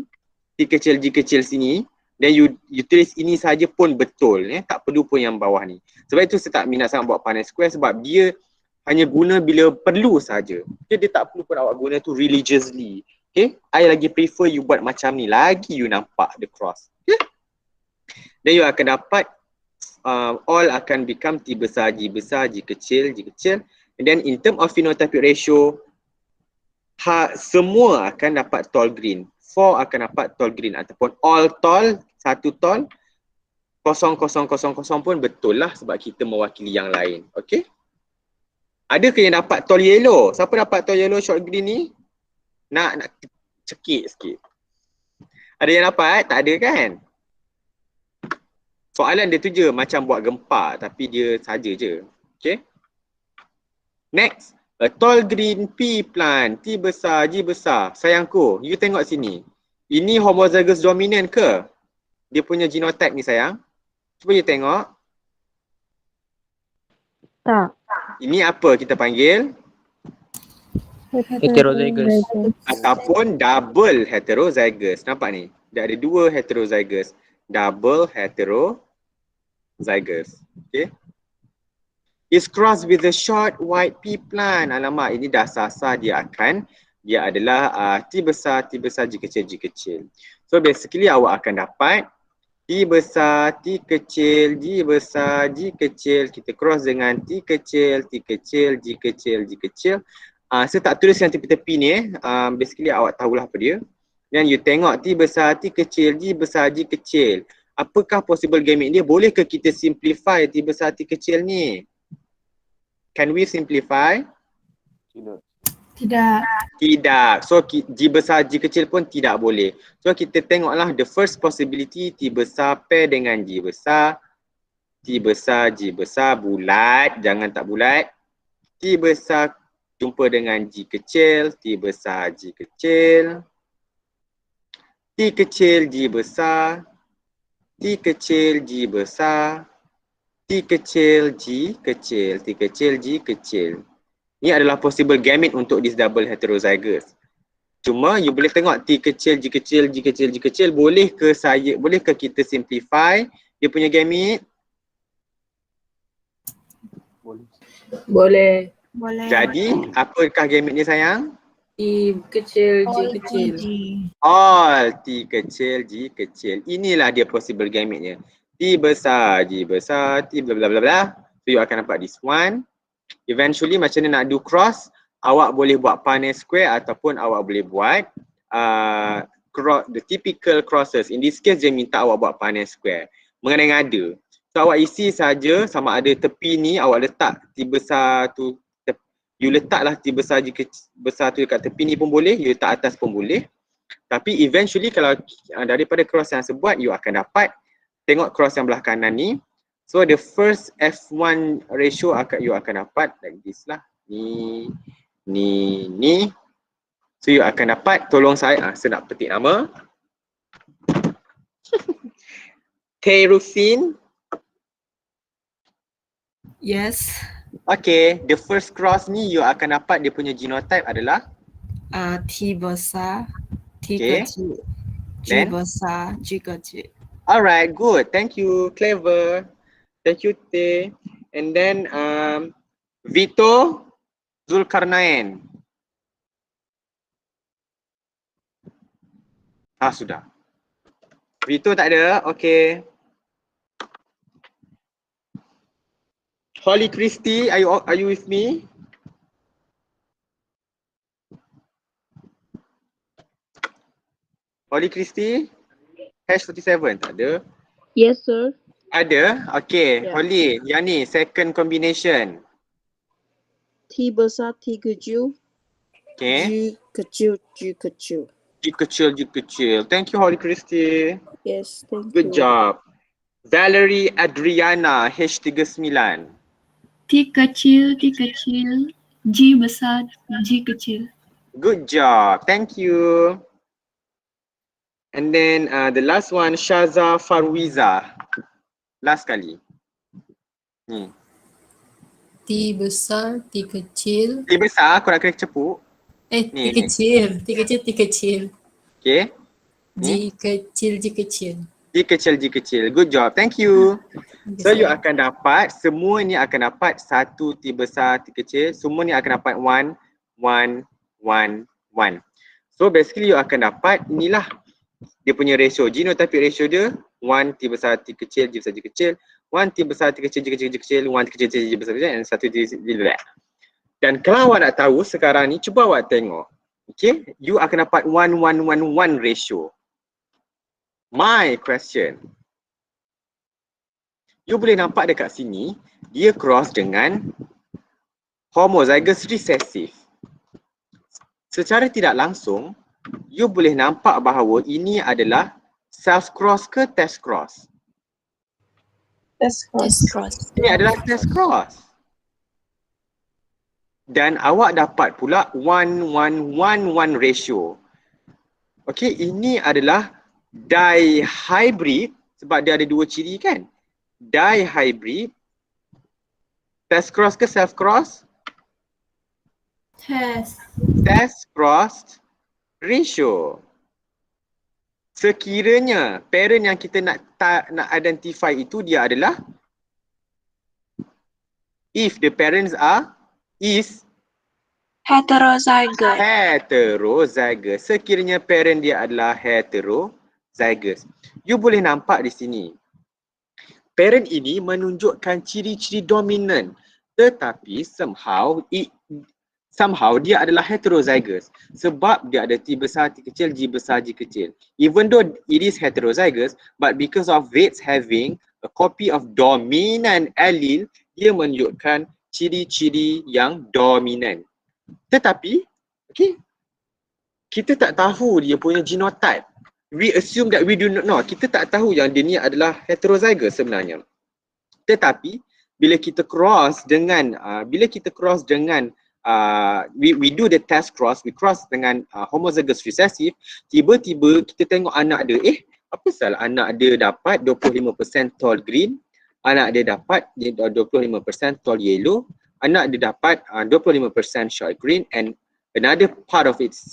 T kecil, G kecil sini, then you tulis ini saja pun betul. Tak perlu pun yang bawah ni. Sebab itu saya tak minat sangat buat Punnett square, sebab dia hanya guna bila perlu saja. Okay, dia tak perlu pun awak guna tu religiously. Okay, I lagi prefer you buat macam ni, lagi you nampak the cross. Okay, then you akan dapat all akan become T besar, G kecil. And then in term of phenotypic ratio, semua akan dapat tall green. 4 akan dapat tall green ataupun all tall, 1 tall, 0, 0, 0, 0 pun betul lah sebab kita mewakili yang lain. Okay. Ada ke yang dapat tall yellow? Siapa dapat tall yellow short green ni? Nak cekik sikit. Ada yang dapat? Tak ada kan? Soalan dia tu je macam buat gempa tapi dia saja je. Okay. Next. A tall green pea plant. T besar, G besar. Sayangku, you tengok sini. Ini homozygous dominant ke? Dia punya genotype ni sayang. Cuba you tengok. Tak. Ini apa kita panggil? Heterozygous. Ataupun double heterozygous. Nampak ni? Dia ada dua heterozygous. Double heterozygous. Okay. Is crossed with a short white pea plant. Alamak, ini dah sasar dia adalah T besar, G kecil, G kecil. So basically awak akan dapat T besar, T kecil, G besar, G kecil. Kita cross dengan T kecil, G kecil. Saya tak tulis yang tepi-tepi ni basically awak tahulah apa dia. Dan you tengok T besar, T kecil, G besar, G kecil. Apakah possible gamete dia? Bolehkah kita simplify T besar, T kecil ni? Can we simplify? Tidak. Tidak. So G besar, G kecil pun tidak boleh. So kita tengoklah the first possibility, T besar pair dengan G besar. T besar, G besar bulat, jangan tak bulat. T besar jumpa dengan G kecil, T besar, G kecil. T kecil, G besar. T kecil, G besar. T kecil, G kecil. T kecil, G kecil. Ini adalah possible gamete untuk this double heterozygous. Cuma you boleh tengok T kecil, G kecil, G kecil, G kecil. Bolehkah kita simplify dia punya gamete? Boleh. Boleh. Jadi apakah gamete ni sayang? T kecil, G kecil. All T kecil, G kecil. Inilah dia possible gamete-nya. T besar, G besar, T bla bla bla bla. So you akan dapat this one. Eventually macam mana nak do cross, awak boleh buat Punnett square ataupun awak boleh buat the typical crosses. In this case dia minta awak buat Punnett square. Mengada-ngada. So awak isi saja sama ada tepi ni awak letak T besar tu, you letaklah T besar, G besar tu dekat tepi ni pun boleh, you letak atas pun boleh. Tapi eventually kalau daripada cross yang saya buat, you akan dapat tengok cross yang belah kanan ni. So the first F1 ratio you akan dapat like this lah. Ni. So you akan dapat, tolong saya nak petik nama. Tyrosine. Yes. Okay, the first cross ni you akan dapat dia punya genotype adalah T besar, T Okay. kecil, G Then? besar, G kecil. Alright, good. Thank you. Clever. Thank you, Te. And then Vito Zulkarnain. Sudah. Vito tak ada. Okay. Holly Christie, are you with me? Holly Christie? #47 tak ada. Yes, sir. Ada? Okay. Yeah. Holly, yang ni second combination. T besar, T kecil, Okay. G kecil, G kecil. G kecil. Thank you, Holly Christie. Yes, thank Good you. job. Valerie Adriana, H39. T kecil, G besar, G kecil. Good job. Thank you. And then the last one, Shaza Farwiza. Last kali. Ni. T besar, T kecil. T besar, aku nak kena cepuk. T Ni. kecil, T kecil, T kecil. Okay. G kecil, G kecil. G kecil. Good job. Thank you. So you akan dapat, semua ni akan dapat satu T besar, T kecil. Semua ni akan dapat 1, 1, 1, 1. So basically you akan dapat, inilah dia punya ratio. Genotypic ratio dia 1 T besar, T kecil, G besar, G kecil. 1 T besar, T kecil, G kecil, G kecil. 1 T kecil, G besar, G kecil. Dan 1 T besar. Dan kalau awak nak tahu sekarang ni, cuba awak tengok. Okay, you akan dapat 1, 1, 1, 1 ratio. My question. You boleh nampak dekat sini, dia cross dengan homozygous recessive. Secara tidak langsung, you boleh nampak bahawa ini adalah self cross ke test cross? Test cross. Ini adalah test cross. dan awak dapat pula 1:1:1 ratio. Okey, ini adalah dihybrid sebab dia ada dua ciri kan. Dihybrid, test cross ke self cross? Test cross ratio. Sekiranya parent yang kita nak identify itu dia adalah if the parents is heterozygous. Sekiranya parent dia adalah heterozygous. You boleh nampak di sini. Parent ini menunjukkan ciri-ciri dominan, tetapi somehow dia adalah heterozygous sebab dia ada T besar, T kecil, G besar, G kecil. Even though it is heterozygous, but because of its having a copy of dominant allele, dia menunjukkan ciri-ciri yang dominan. Tetapi, okay, kita tak tahu dia punya genotype. We assume that we do not know. Kita tak tahu yang dia ni adalah heterozygous sebenarnya. Tetapi, bila kita cross dengan we do the test cross, we cross dengan homozygous recessive, tiba-tiba kita tengok anak dia, apa salah anak dia dapat 25% tall green, anak dia dapat 25% tall yellow, anak dia dapat 25% short green, and another part of its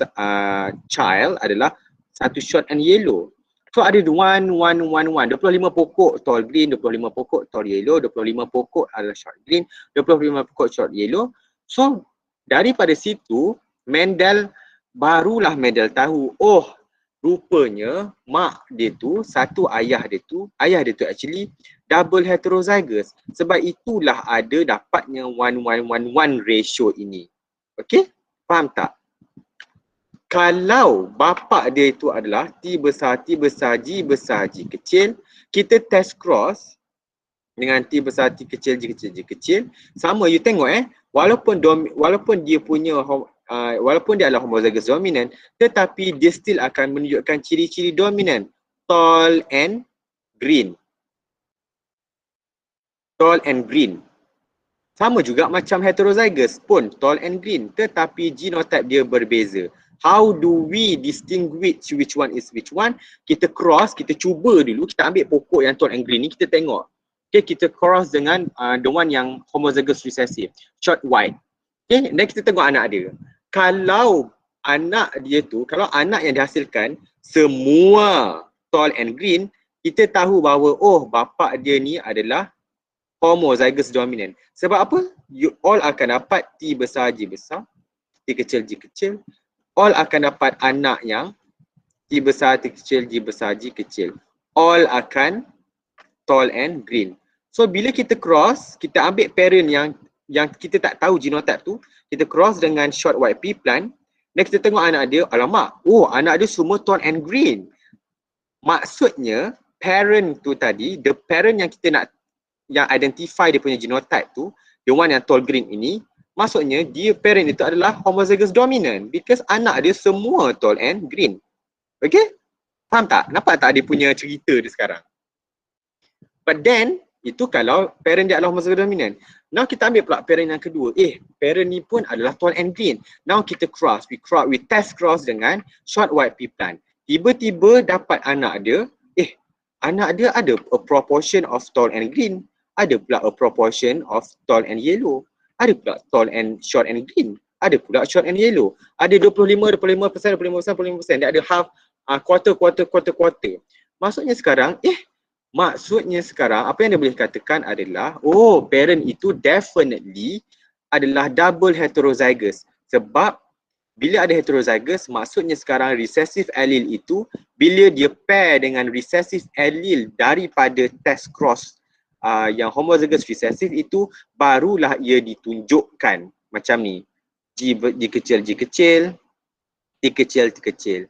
child adalah satu short and yellow. So ada 1:1:1:1, 25 pokok tall green, 25 pokok tall yellow, 25 pokok adalah short green, 25 pokok short yellow. So daripada situ barulah Mendel tahu, oh rupanya mak dia tu, satu ayah dia tu actually double heterozygous. Sebab itulah ada dapatnya 1:1:1 ratio ini. Okey? Faham tak? Kalau bapa dia itu adalah T besar, G besar, G kecil, kita test cross dengan T besar, T kecil, G kecil, G kecil, sama you tengok walaupun dia punya walaupun dia adalah homozygous dominant, tetapi dia still akan menunjukkan ciri-ciri dominan, tall and green. Tall and green. Sama juga macam heterozygous pun tall and green, tetapi genotype dia berbeza. How do we distinguish which one is which one? Kita cross, kita cuba dulu, kita ambil pokok yang tall and green ni, kita tengok. Okay, kita cross dengan the one yang homozygous recessive, short white. Okay, dan kita tengok anak dia. Kalau anak yang dihasilkan semua tall and green, kita tahu bahawa oh bapa dia ni adalah homozygous dominant. Sebab apa? You all akan dapat T besar, G besar, T kecil, G kecil. All akan dapat anak yang T besar, T kecil, G besar, G kecil. All akan tall and green. So bila kita cross, kita ambil parent yang kita tak tahu genotype tu, kita cross dengan short white pea plant, dan kita tengok anak dia, alamak, oh anak dia semua tall and green. Maksudnya parent tu tadi, the parent yang kita nak yang identify dia punya genotype tu, the one yang tall green ini, maksudnya dia parent itu adalah homozygous dominant because anak dia semua tall and green. Okay? Faham tak? Nampak tak dia punya cerita dia sekarang? But then, itu kalau parent dia adalah homozygous dominant. Now kita ambil pula parent yang kedua. Parent ni pun adalah tall and green. Now kita cross. We test cross dengan short white pea plant. Tiba-tiba dapat anak dia. Anak dia ada a proportion of tall and green. Ada pula a proportion of tall and yellow. Ada pula tall and short and green. Ada pula short and yellow. Ada 25%. Dia ada half, quarter. Maksudnya sekarang apa yang dia boleh katakan adalah, oh parent itu definitely adalah double heterozygous. Sebab bila ada heterozygous, maksudnya sekarang recessive allele itu, bila dia pair dengan recessive allele daripada test cross yang homozygous recessive itu, barulah ia ditunjukkan macam ni. G kecil, G kecil, T kecil, T kecil,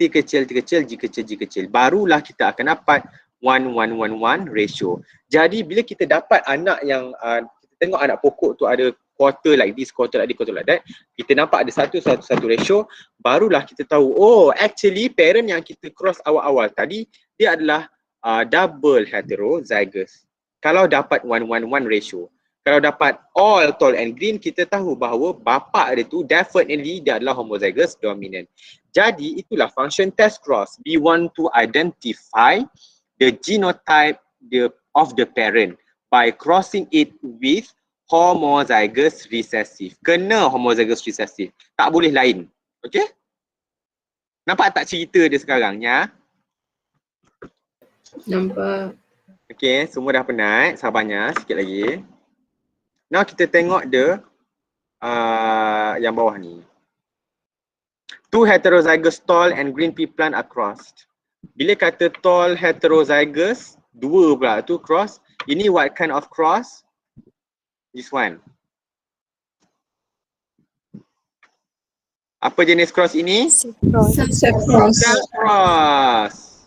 T kecil, T kecil, G kecil, G kecil. Barulah kita akan dapat 1:1:1 ratio. Jadi bila kita dapat anak yang kita tengok anak pokok tu ada quarter like this, quarter like this, quarter like that, kita nampak ada satu ratio, barulah kita tahu, oh actually parent yang kita cross awal-awal tadi, dia adalah double heterozygous. Kalau dapat 1:1:1 ratio. Kalau dapat all tall and green, kita tahu bahawa bapa dia tu definitely dia adalah homozygous dominant. Jadi itulah function test cross. We want to identify the genotype of the parent by crossing it with homozygous recessive. Kena homozygous recessive. Tak boleh lain. Okay? Nampak tak cerita dia sekarang ya? Nampak. Okay, semua dah penat. Sabarnya sikit lagi. Now kita tengok yang bawah ni. Two heterozygous tall and green pea plant are crossed. Bila kata tall heterozygous, dua pula tu cross. Ini what kind of cross? This one. Apa jenis cross ini? Self-cross. Self-cross.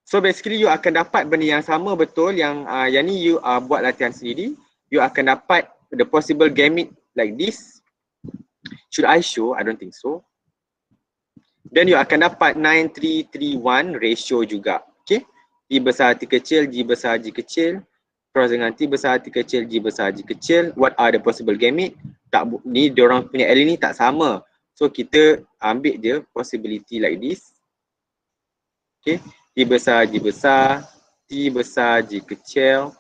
So basically you akan dapat benda yang sama betul yang ni you buat latihan sendiri. You akan dapat the possible gamete like this. Should I show? I don't think so. Then you akan dapat 9331 ratio juga. Okay. T besar T kecil, G besar G kecil. Cross dengan T besar T kecil, G besar G kecil. What are the possible gamete? Ni diorang punya allele ni tak sama. So kita ambil je possibility like this. Okay. T besar G besar, T besar G kecil,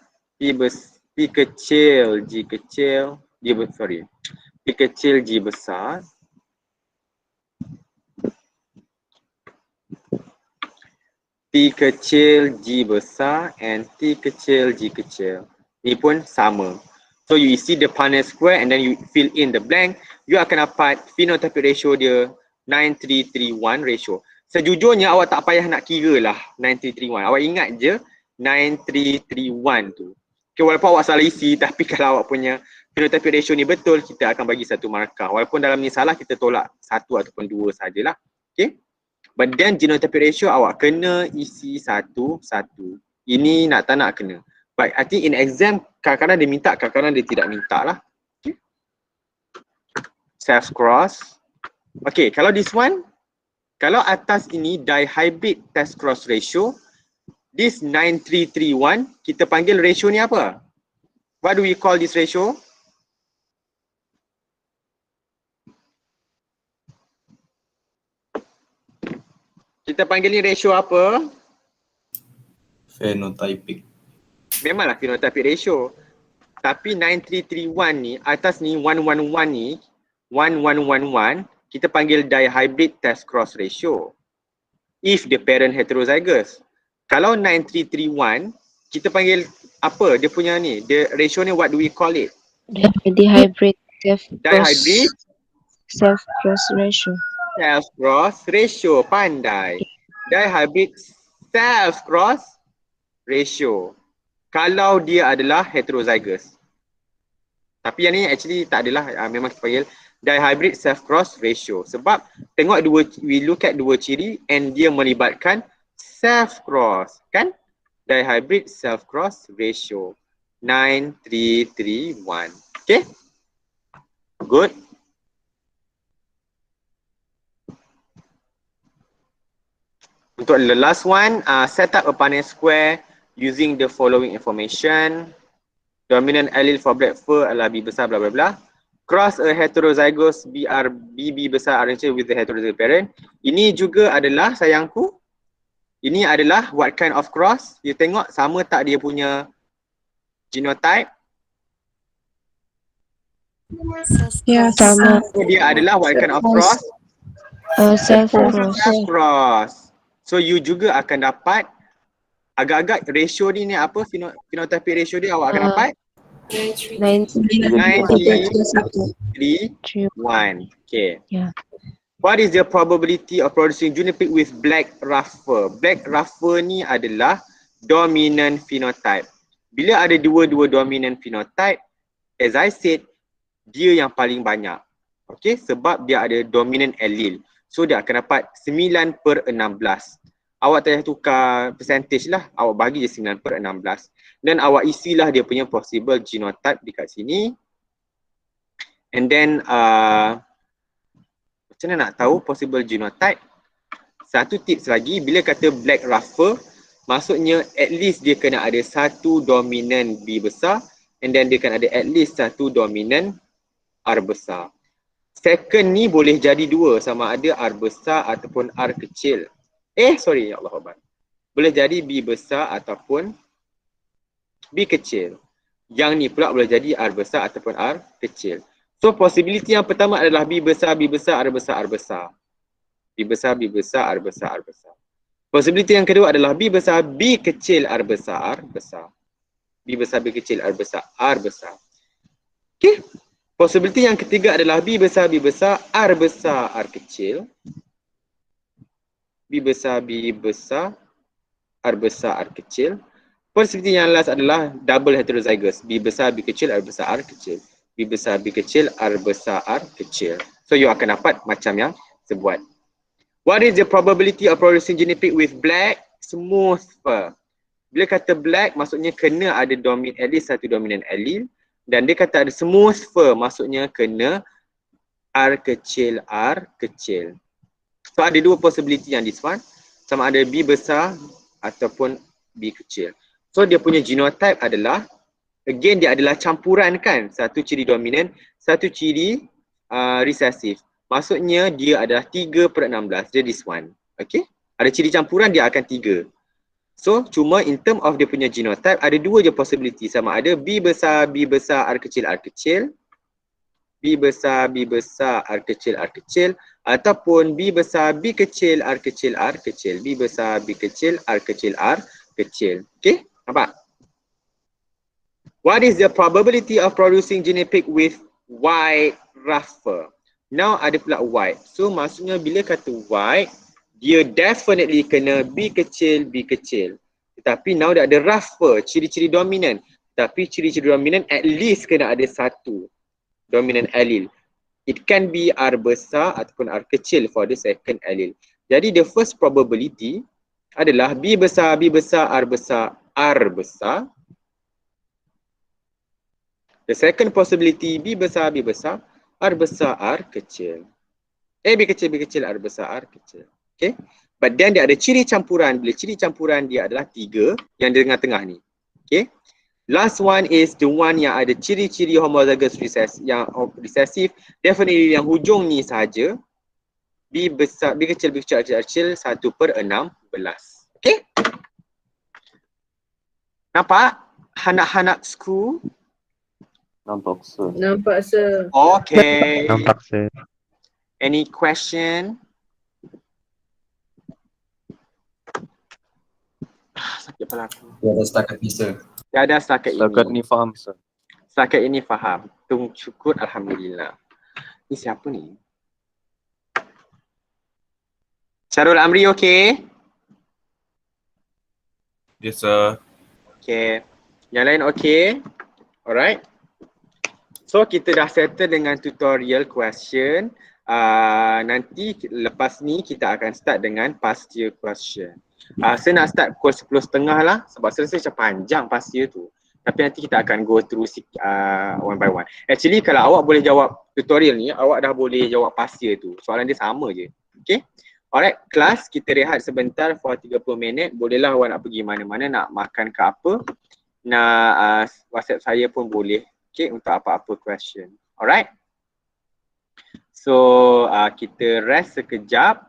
T kecil G kecil, T kecil G besar. T kecil G besar and T kecil G kecil. Ni pun sama. So you isi the Punnett square and then you fill in the blank. You akan dapat phenotypic ratio dia 9331 ratio. Sejujurnya awak tak payah nak kira lah 9331. Awak ingat je 9331 tu. Okay, walaupun awak salah isi tapi kalau awak punya phenotypic ratio ni betul, kita akan bagi satu markah. Walaupun dalam ni salah, kita tolak satu ataupun dua sajalah. Okay. But then genotypic ratio awak kena isi satu-satu. Ini nak tak nak kena. But I think in exam kadang-kadang dia minta, kadang-kadang dia tidak minta lah. Okay. Self cross. Okay, kalau this one, kalau atas ini dihybrid test cross ratio, this 9331, kita panggil ratio ni apa? What do we call this ratio? Kita panggil ni ratio apa? Phenotypic. Memanglah phenotypic ratio. Tapi 9331 ni, atas ni 111 ni, 1111, kita panggil dihybrid test cross ratio. If the parent heterozygous. Kalau 9331, kita panggil apa dia punya ni? The ratio ni what do we call it? Dihybrid self-cross ratio. Self-cross ratio, pandai. Dihybrid self-cross ratio. Kalau dia adalah heterozygous. Tapi yang ni actually tak adalah, memang kita panggil dihybrid self-cross ratio. Sebab tengok we look at dua ciri and dia melibatkan self-cross, kan? Dihybrid self-cross ratio 9331. Okay? Good. Untuk the last one, set up a Punnett square using the following information. Dominant allele for black fur adalah B besar bla bla bla. Cross a heterozygous BB besar arranged with the heterozygous parent. Ini juga adalah sayangku. Ini adalah what kind of cross? You tengok sama tak dia punya genotype? Ya, sama. Dia adalah what kind of cross? Self-cross. So you juga akan dapat agak-agak ratio ni apa? Phenotypic ratio dia awak akan dapat? 9331. Okay. Yeah. What is the probability of producing junior pig with black rough fur? Black rough fur ni adalah dominant phenotype. Bila ada dua-dua dominant phenotype, as I said, dia yang paling banyak. Okay, sebab dia ada dominant allele. So dia akan dapat 9/16. Awak tak payah tukar percentage lah. Awak bagi je 9/16. Dan awak isilah dia punya possible genotype dekat sini. And then macam mana nak tahu possible genotype? Satu tips lagi, bila kata black rough fur, maksudnya at least dia kena ada satu dominant B besar and then dia akan ada at least satu dominant R besar. Second ni boleh jadi dua, sama ada R besar ataupun R kecil. Sorry, ya Allah Akbar. Boleh jadi B besar ataupun B kecil. Yang ni pula boleh jadi R besar ataupun R kecil. So possibility yang pertama adalah B besar, R besar, R besar. B besar, R besar, R besar. Possibility yang kedua adalah B besar, B kecil, R besar, R besar. B besar, B kecil, R besar, R besar. Okay. Possibility yang ketiga adalah B besar, R besar, R kecil. B besar, R besar, R kecil. Possibility yang last adalah double heterozygous. B besar, B kecil, R besar, R kecil. B besar, B kecil, R besar, R kecil. So you akan dapat macam yang sebuat. What is the probability of producing guinea pig with black smooth fur? Bila kata black, maksudnya kena ada at least satu dominant allele. Dan dia kata ada smooth fur, maksudnya kena R kecil, R kecil. So ada dua possibility yang this one. Sama ada B besar ataupun B kecil. So dia punya genotype adalah, again dia adalah campuran kan. Satu ciri dominant, satu ciri recessive. Maksudnya dia adalah 3/16, dia this one. Okay. Ada ciri campuran dia akan 3. So cuma in term of dia punya genotype ada dua je possibility, sama ada B besar, R kecil, R kecil. B besar, R kecil, R kecil. Ataupun B besar, B kecil, R kecil, R kecil. B besar, B kecil, R kecil, R kecil. Okay, nampak? What is the probability of producing guinea pig with white rough fur? Now ada pula white. So maksudnya bila kata white, dia definitely kena B kecil, B kecil. Tetapi now dia ada rough fur, ciri-ciri dominan. Tapi ciri-ciri dominan at least kena ada satu dominant allele. It can be R besar ataupun R kecil for the second allele. Jadi the first probability adalah B besar, R besar, R besar. The second possibility B besar, R besar, R kecil. B kecil, R besar, R kecil. Okay. But then dia ada ciri campuran. Bila ciri campuran dia adalah 3 yang di tengah-tengah ni. Okay. Last one is the one yang ada ciri-ciri homozygous recessive. Definitely yang hujung ni sahaja. B besar, B kecil, R kecil 1/16. Okay. Nampak? Anak-anak school? Nampak, sir. Nampak, sir. Okay. Nampak, sir. Any question? Sakit kepala aku. Tiada setakat ni, sir. Tiada setakat ini. Setakat ni faham, sir. Setakat ini faham. Syukur Alhamdulillah. Ni siapa ni? Syarul Amri okay? Yes, sir. Okay. Yang lain okay? Alright. So kita dah settle dengan tutorial question. Nanti lepas ni kita akan start dengan past year question. Saya nak start pukul 10.30 lah sebab saya rasa macam panjang past year tu. Tapi nanti kita akan go through one by one. Actually kalau awak boleh jawab tutorial ni, awak dah boleh jawab past year tu. Soalan dia sama je. Okay. Alright, kelas kita rehat sebentar for 30 minit. Bolehlah awak nak pergi mana-mana, nak makan ke apa. Nak WhatsApp saya pun boleh. Okay, untuk apa-apa question. Alright. So kita rest sekejap.